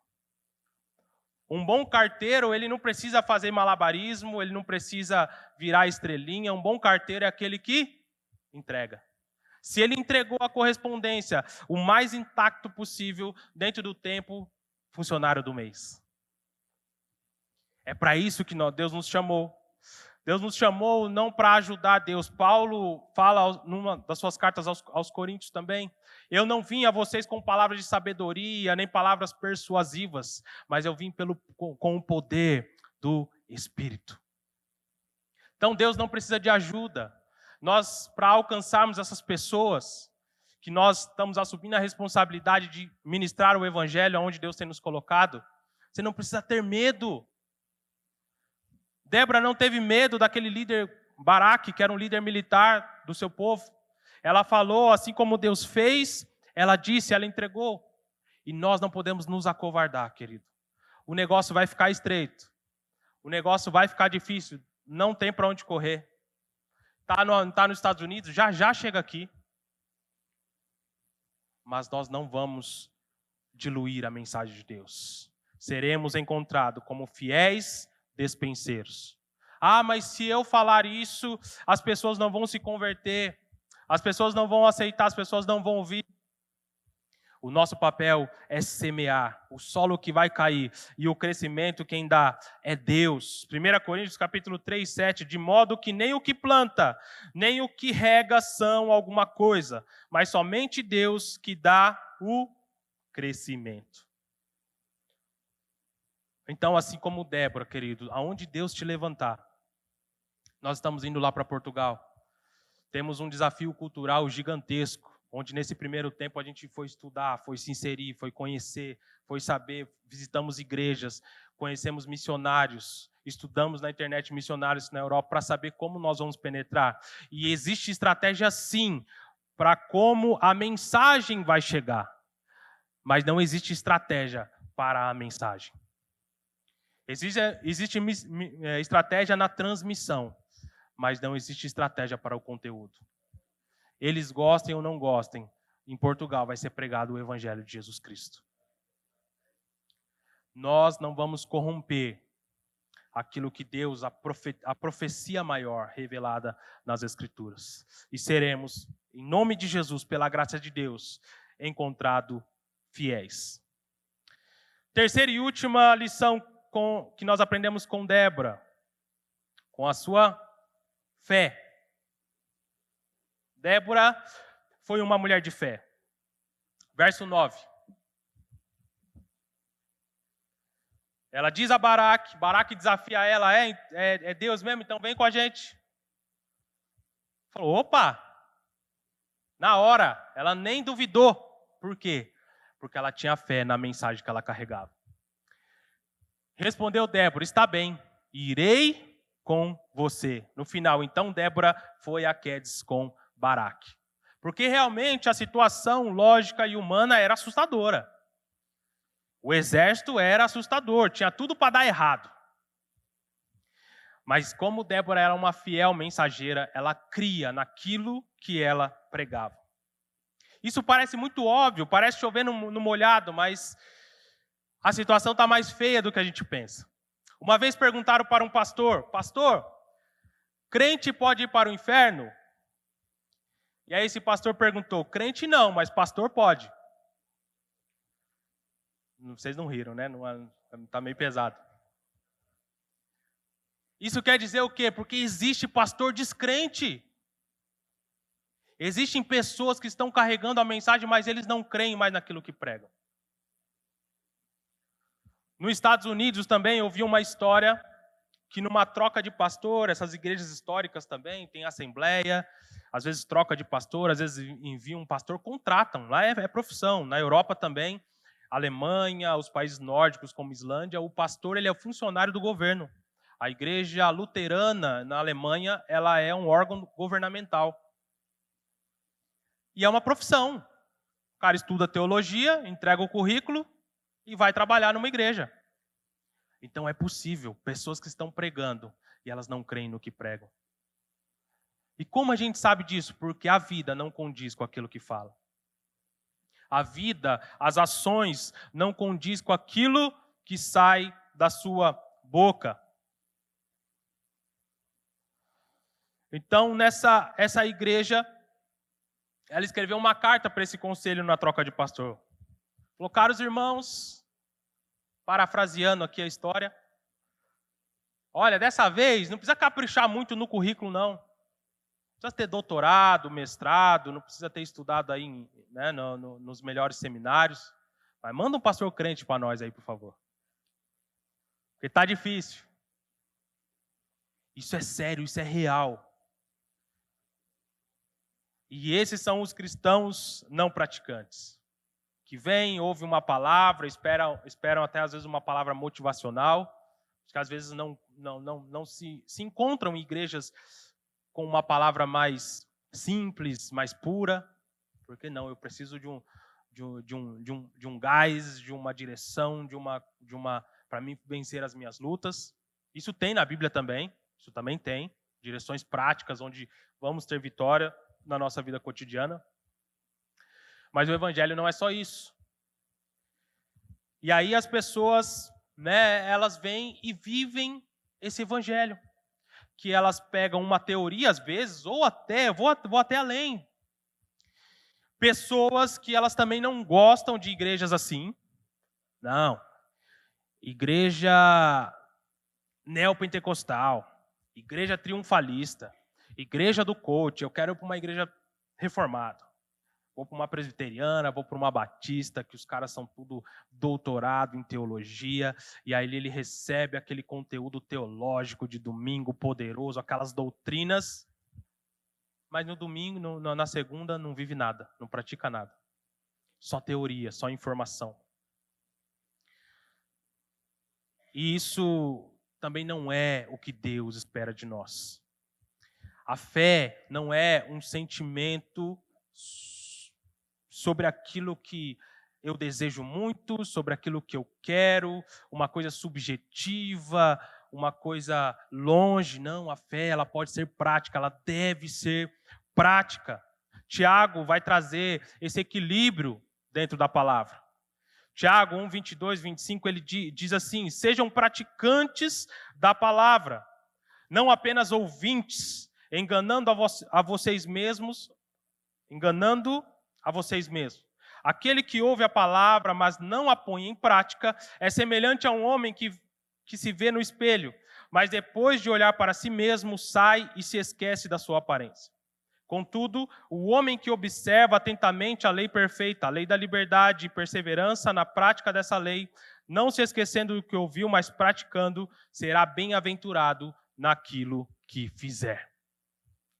Um bom carteiro, ele não precisa fazer malabarismo, ele não precisa virar estrelinha. Um bom carteiro é aquele que entrega. Se ele entregou a correspondência o mais intacto possível, dentro do tempo, funcionário do mês. É para isso que Deus nos chamou. Deus nos chamou não para ajudar Deus. Paulo fala numa das suas cartas aos Coríntios também: eu não vim a vocês com palavras de sabedoria, nem palavras persuasivas, mas eu vim com o poder do Espírito. Então Deus não precisa de ajuda. Nós, para alcançarmos essas pessoas, que nós estamos assumindo a responsabilidade de ministrar o Evangelho onde Deus tem nos colocado, você não precisa ter medo. Débora não teve medo daquele líder Baraque, que era um líder militar do seu povo. Ela falou, assim como Deus fez, ela disse, ela entregou. E nós não podemos nos acovardar, querido. O negócio vai ficar estreito. O negócio vai ficar difícil. Não tem para onde correr. Tá nos Estados Unidos, já chega aqui. Mas nós não vamos diluir a mensagem de Deus. Seremos encontrados como fiéis despenseiros. Ah, mas se eu falar isso, as pessoas não vão se converter, as pessoas não vão aceitar, as pessoas não vão ouvir. O nosso papel é semear, o solo que vai cair e o crescimento quem dá é Deus. 1 Coríntios capítulo 3, 7, de modo que nem o que planta, nem o que rega são alguma coisa, mas somente Deus que dá o crescimento. Então, assim como Débora, querido, aonde Deus te levantar, nós estamos indo lá para Portugal. Temos um desafio cultural gigantesco, onde nesse primeiro tempo a gente foi estudar, foi se inserir, foi conhecer, foi saber, visitamos igrejas, conhecemos missionários, estudamos na internet missionários na Europa para saber como nós vamos penetrar. E existe estratégia sim para como a mensagem vai chegar, mas não existe estratégia para a mensagem. Existe estratégia na transmissão, mas não existe estratégia para o conteúdo. Eles gostem ou não gostem, em Portugal vai ser pregado o Evangelho de Jesus Cristo. Nós não vamos corromper aquilo que Deus, a profecia maior revelada nas Escrituras. E seremos, em nome de Jesus, pela graça de Deus, encontrados fiéis. Terceira e última lição que nós aprendemos com Débora, com a sua fé. Débora foi uma mulher de fé. Verso 9. Ela diz a Baraque desafia ela, é Deus mesmo, então vem com a gente. Falou, opa! Na hora, ela nem duvidou. Por quê? Porque ela tinha fé na mensagem que ela carregava. Respondeu Débora, está bem, irei com você. No final, então, Débora foi a Quedes com Baraque. Porque realmente a situação lógica e humana era assustadora. O exército era assustador, tinha tudo para dar errado. Mas como Débora era uma fiel mensageira, ela cria naquilo que ela pregava. Isso parece muito óbvio, parece chover no molhado, mas a situação está mais feia do que a gente pensa. Uma vez perguntaram para um pastor, crente pode ir para o inferno? E aí esse pastor perguntou, crente não, mas pastor pode. Vocês não riram, né? Tá meio pesado. Isso quer dizer o quê? Porque existe pastor descrente. Existem pessoas que estão carregando a mensagem, mas eles não creem mais naquilo que pregam. Nos Estados Unidos também eu vi uma história que numa troca de pastor, essas igrejas históricas também, tem assembleia, às vezes troca de pastor, às vezes enviam um pastor, contratam, lá é profissão. Na Europa também, Alemanha, os países nórdicos como Islândia, o pastor ele é funcionário do governo. A igreja luterana na Alemanha, ela é um órgão governamental. E é uma profissão. O cara estuda teologia, entrega o currículo e vai trabalhar numa igreja. Então é possível, pessoas que estão pregando e elas não creem no que pregam. E como a gente sabe disso? Porque a vida não condiz com aquilo que fala. A vida, as ações não condiz com aquilo que sai da sua boca. Então, essa igreja, ela escreveu uma carta para esse conselho na troca de pastor. Falou, caros irmãos, parafraseando aqui a história, olha, dessa vez não precisa caprichar muito no currículo, não. Não precisa ter doutorado, mestrado, não precisa ter estudado aí nos melhores seminários. Mas manda um pastor crente para nós aí, por favor. Porque está difícil. Isso é sério, isso é real. E esses são os cristãos não praticantes. Que vêm, ouvem uma palavra, esperam até às vezes uma palavra motivacional, que às vezes não se encontram em igrejas com uma palavra mais simples, mais pura. Porque não, eu preciso de um gás, de uma direção, para mim vencer as minhas lutas. Isso tem na Bíblia também, isso também tem, direções práticas onde vamos ter vitória na nossa vida cotidiana. Mas o evangelho não é só isso. E aí as pessoas, elas vêm e vivem esse evangelho. Que elas pegam uma teoria às vezes, ou até, vou até além. Pessoas que elas também não gostam de igrejas assim. Não. Igreja neopentecostal, igreja triunfalista, igreja do coach, eu quero ir para uma igreja reformada. Vou para uma presbiteriana, vou para uma batista, que os caras são tudo doutorado em teologia, e aí ele recebe aquele conteúdo teológico de domingo poderoso, aquelas doutrinas, mas no domingo, na segunda, não vive nada, não pratica nada. Só teoria, só informação. E isso também não é o que Deus espera de nós. A fé não é um sentimento sobre aquilo que eu desejo muito, sobre aquilo que eu quero, uma coisa subjetiva, uma coisa longe. Não, a fé ela pode ser prática, ela deve ser prática. Tiago vai trazer esse equilíbrio dentro da palavra. Tiago 1, 22, 25, ele diz assim, sejam praticantes da palavra, não apenas ouvintes, enganando a vocês mesmos. Aquele que ouve a palavra, mas não a põe em prática, é semelhante a um homem que se vê no espelho, mas depois de olhar para si mesmo, sai e se esquece da sua aparência. Contudo, o homem que observa atentamente a lei perfeita, a lei da liberdade e perseverança na prática dessa lei, não se esquecendo do que ouviu, mas praticando, será bem-aventurado naquilo que fizer.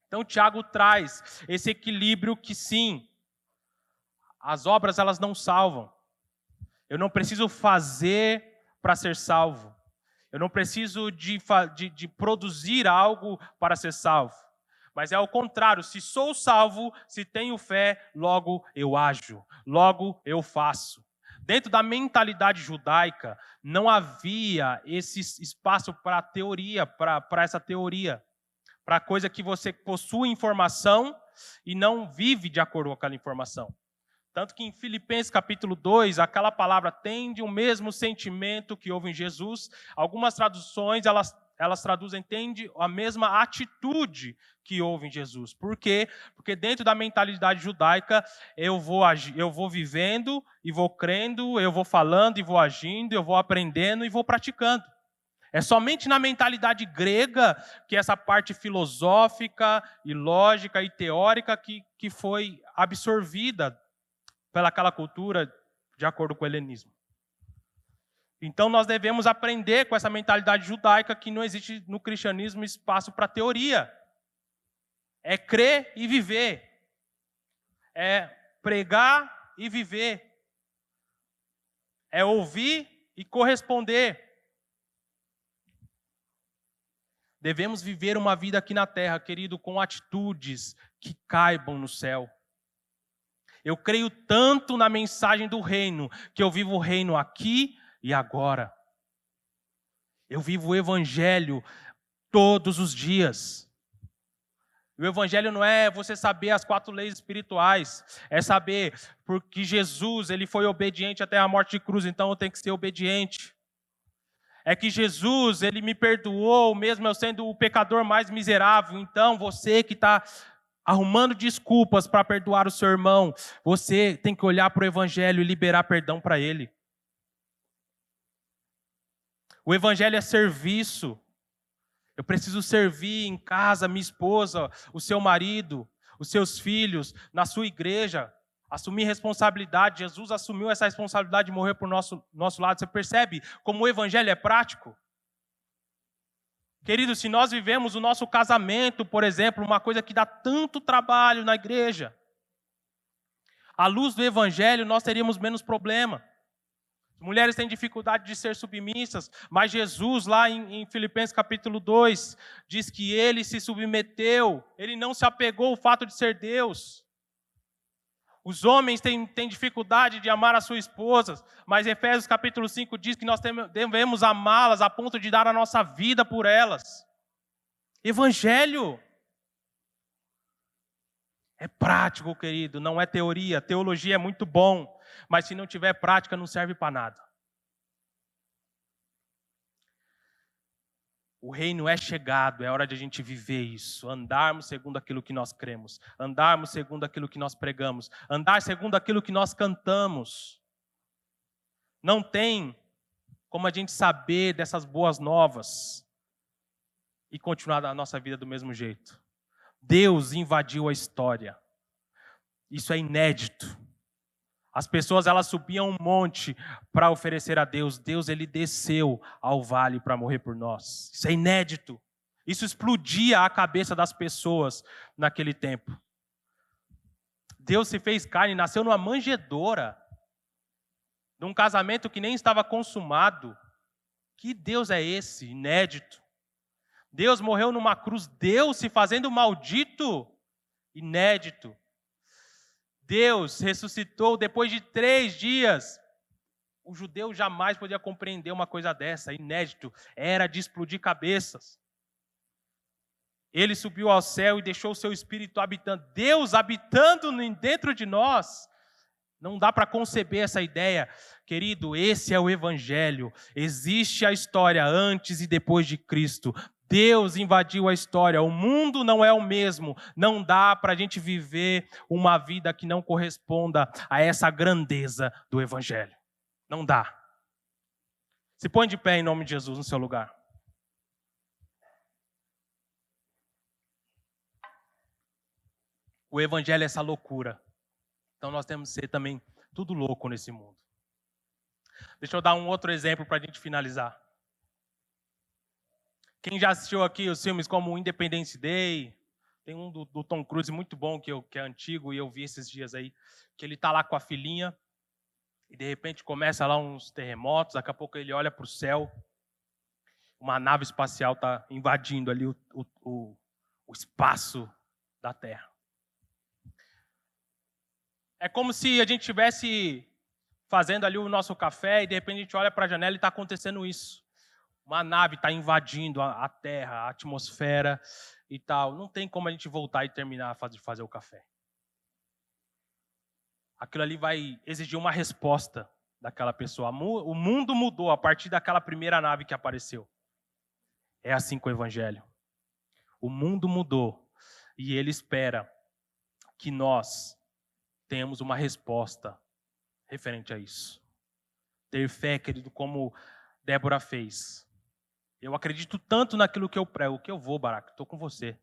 Então, Tiago traz esse equilíbrio que, sim, as obras elas não salvam. Eu não preciso fazer para ser salvo. Eu não preciso de produzir algo para ser salvo. Mas é ao contrário, se sou salvo, se tenho fé, logo eu ajo, logo eu faço. Dentro da mentalidade judaica, não havia esse espaço para teoria, para essa teoria. Para coisa que você possui informação e não vive de acordo com aquela informação. Tanto que em Filipenses capítulo 2, aquela palavra tende o mesmo sentimento que houve em Jesus. Algumas traduções, elas elas traduzem tende a mesma atitude que houve em Jesus. Por quê? Porque dentro da mentalidade judaica, eu vou vivendo e vou crendo, eu vou falando e vou agindo, eu vou aprendendo e vou praticando. É somente na mentalidade grega que essa parte filosófica e lógica e teórica que foi absorvida pelaquela cultura de acordo com o helenismo. Então nós devemos aprender com essa mentalidade judaica que não existe no cristianismo espaço para teoria. É crer e viver. É pregar e viver. É ouvir e corresponder. Devemos viver uma vida aqui na terra, querido, com atitudes que caibam no céu. Eu creio tanto na mensagem do reino, que eu vivo o reino aqui e agora. Eu vivo o evangelho todos os dias. O evangelho não é você saber as 4 leis espirituais, é saber porque Jesus ele foi obediente até a morte de cruz, então eu tenho que ser obediente. É que Jesus, ele me perdoou, mesmo eu sendo o pecador mais miserável. Então, você que está arrumando desculpas para perdoar o seu irmão, você tem que olhar para o Evangelho e liberar perdão para ele. O Evangelho é serviço. Eu preciso servir em casa, minha esposa, o seu marido, os seus filhos, na sua igreja. Assumir responsabilidade. Jesus assumiu essa responsabilidade de morrer por nosso lado. Você percebe como o evangelho é prático? Querido, se nós vivemos o nosso casamento, por exemplo, uma coisa que dá tanto trabalho na igreja, à luz do evangelho nós teríamos menos problema. Mulheres têm dificuldade de ser submissas, mas Jesus, lá em Filipenses capítulo 2, diz que ele se submeteu, ele não se apegou ao fato de ser Deus. Os homens têm dificuldade de amar as suas esposas, mas Efésios capítulo 5 diz que nós devemos amá-las a ponto de dar a nossa vida por elas. Evangelho é prático, querido, não é teoria. Teologia é muito bom, mas se não tiver prática não serve para nada. O reino é chegado, é hora de a gente viver isso, andarmos segundo aquilo que nós cremos, andarmos segundo aquilo que nós pregamos, andar segundo aquilo que nós cantamos. Não tem como a gente saber dessas boas novas e continuar a nossa vida do mesmo jeito. Deus invadiu a história. Isso é inédito. As pessoas elas subiam um monte para oferecer a Deus. Deus ele desceu ao vale para morrer por nós. Isso é inédito. Isso explodia a cabeça das pessoas naquele tempo. Deus se fez carne, nasceu numa manjedoura, num casamento que nem estava consumado. Que Deus é esse? Inédito. Deus morreu numa cruz, Deus se fazendo maldito. Inédito. Deus ressuscitou depois de 3 dias. O judeu jamais podia compreender uma coisa dessa, inédito. Era de explodir cabeças. Ele subiu ao céu e deixou o seu Espírito habitando. Deus habitando dentro de nós. Não dá para conceber essa ideia. Querido, esse é o Evangelho. Existe a história antes e depois de Cristo. Deus invadiu a história, o mundo não é o mesmo, não dá para a gente viver uma vida que não corresponda a essa grandeza do Evangelho. Não dá. Se põe de pé em nome de Jesus no seu lugar. O Evangelho é essa loucura. Então nós temos que ser também tudo louco nesse mundo. Deixa eu dar um outro exemplo para a gente finalizar. Quem já assistiu aqui os filmes como Independence Day, tem um do Tom Cruise muito bom, que é antigo, e eu vi esses dias aí, que ele está lá com a filhinha, e de repente começa lá uns terremotos, daqui a pouco ele olha para o céu, uma nave espacial está invadindo ali o espaço da Terra. É como se a gente estivesse fazendo ali o nosso café, e de repente a gente olha para a janela e está acontecendo isso. Uma nave está invadindo a Terra, a atmosfera e tal. Não tem como a gente voltar e terminar de fazer o café. Aquilo ali vai exigir uma resposta daquela pessoa. O mundo mudou a partir daquela primeira nave que apareceu. É assim com o Evangelho. O mundo mudou e ele espera que nós tenhamos uma resposta referente a isso. Ter fé, querido, como Débora fez. Eu acredito tanto naquilo que eu prego, que eu vou, Barack, estou com você.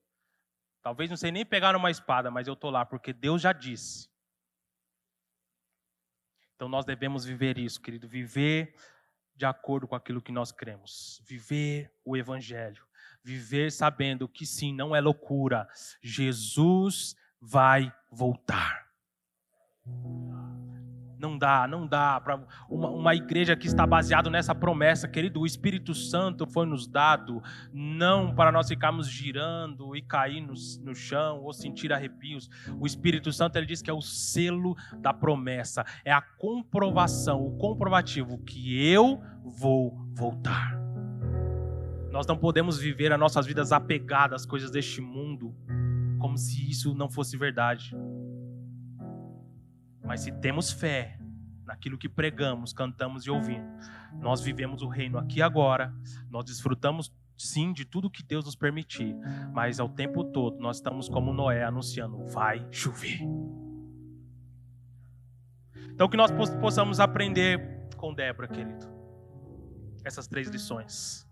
Talvez não sei nem pegar numa espada, mas eu estou lá, porque Deus já disse. Então nós devemos viver isso, querido, viver de acordo com aquilo que nós cremos. Viver o Evangelho. Viver sabendo que sim, não é loucura. Jesus vai voltar. Não dá para uma igreja que está baseada nessa promessa, querido. O Espírito Santo foi nos dado não para nós ficarmos girando e cair no chão ou sentir arrepios. O Espírito Santo, ele diz que é o selo da promessa, é a comprovação, o comprovativo que eu vou voltar. Nós não podemos viver as nossas vidas apegadas às coisas deste mundo como se isso não fosse verdade. Mas se temos fé naquilo que pregamos, cantamos e ouvimos, nós vivemos o reino aqui e agora, nós desfrutamos sim de tudo que Deus nos permitir, mas ao tempo todo nós estamos como Noé anunciando, vai chover. Então que nós possamos aprender com Débora, querido, essas 3 lições.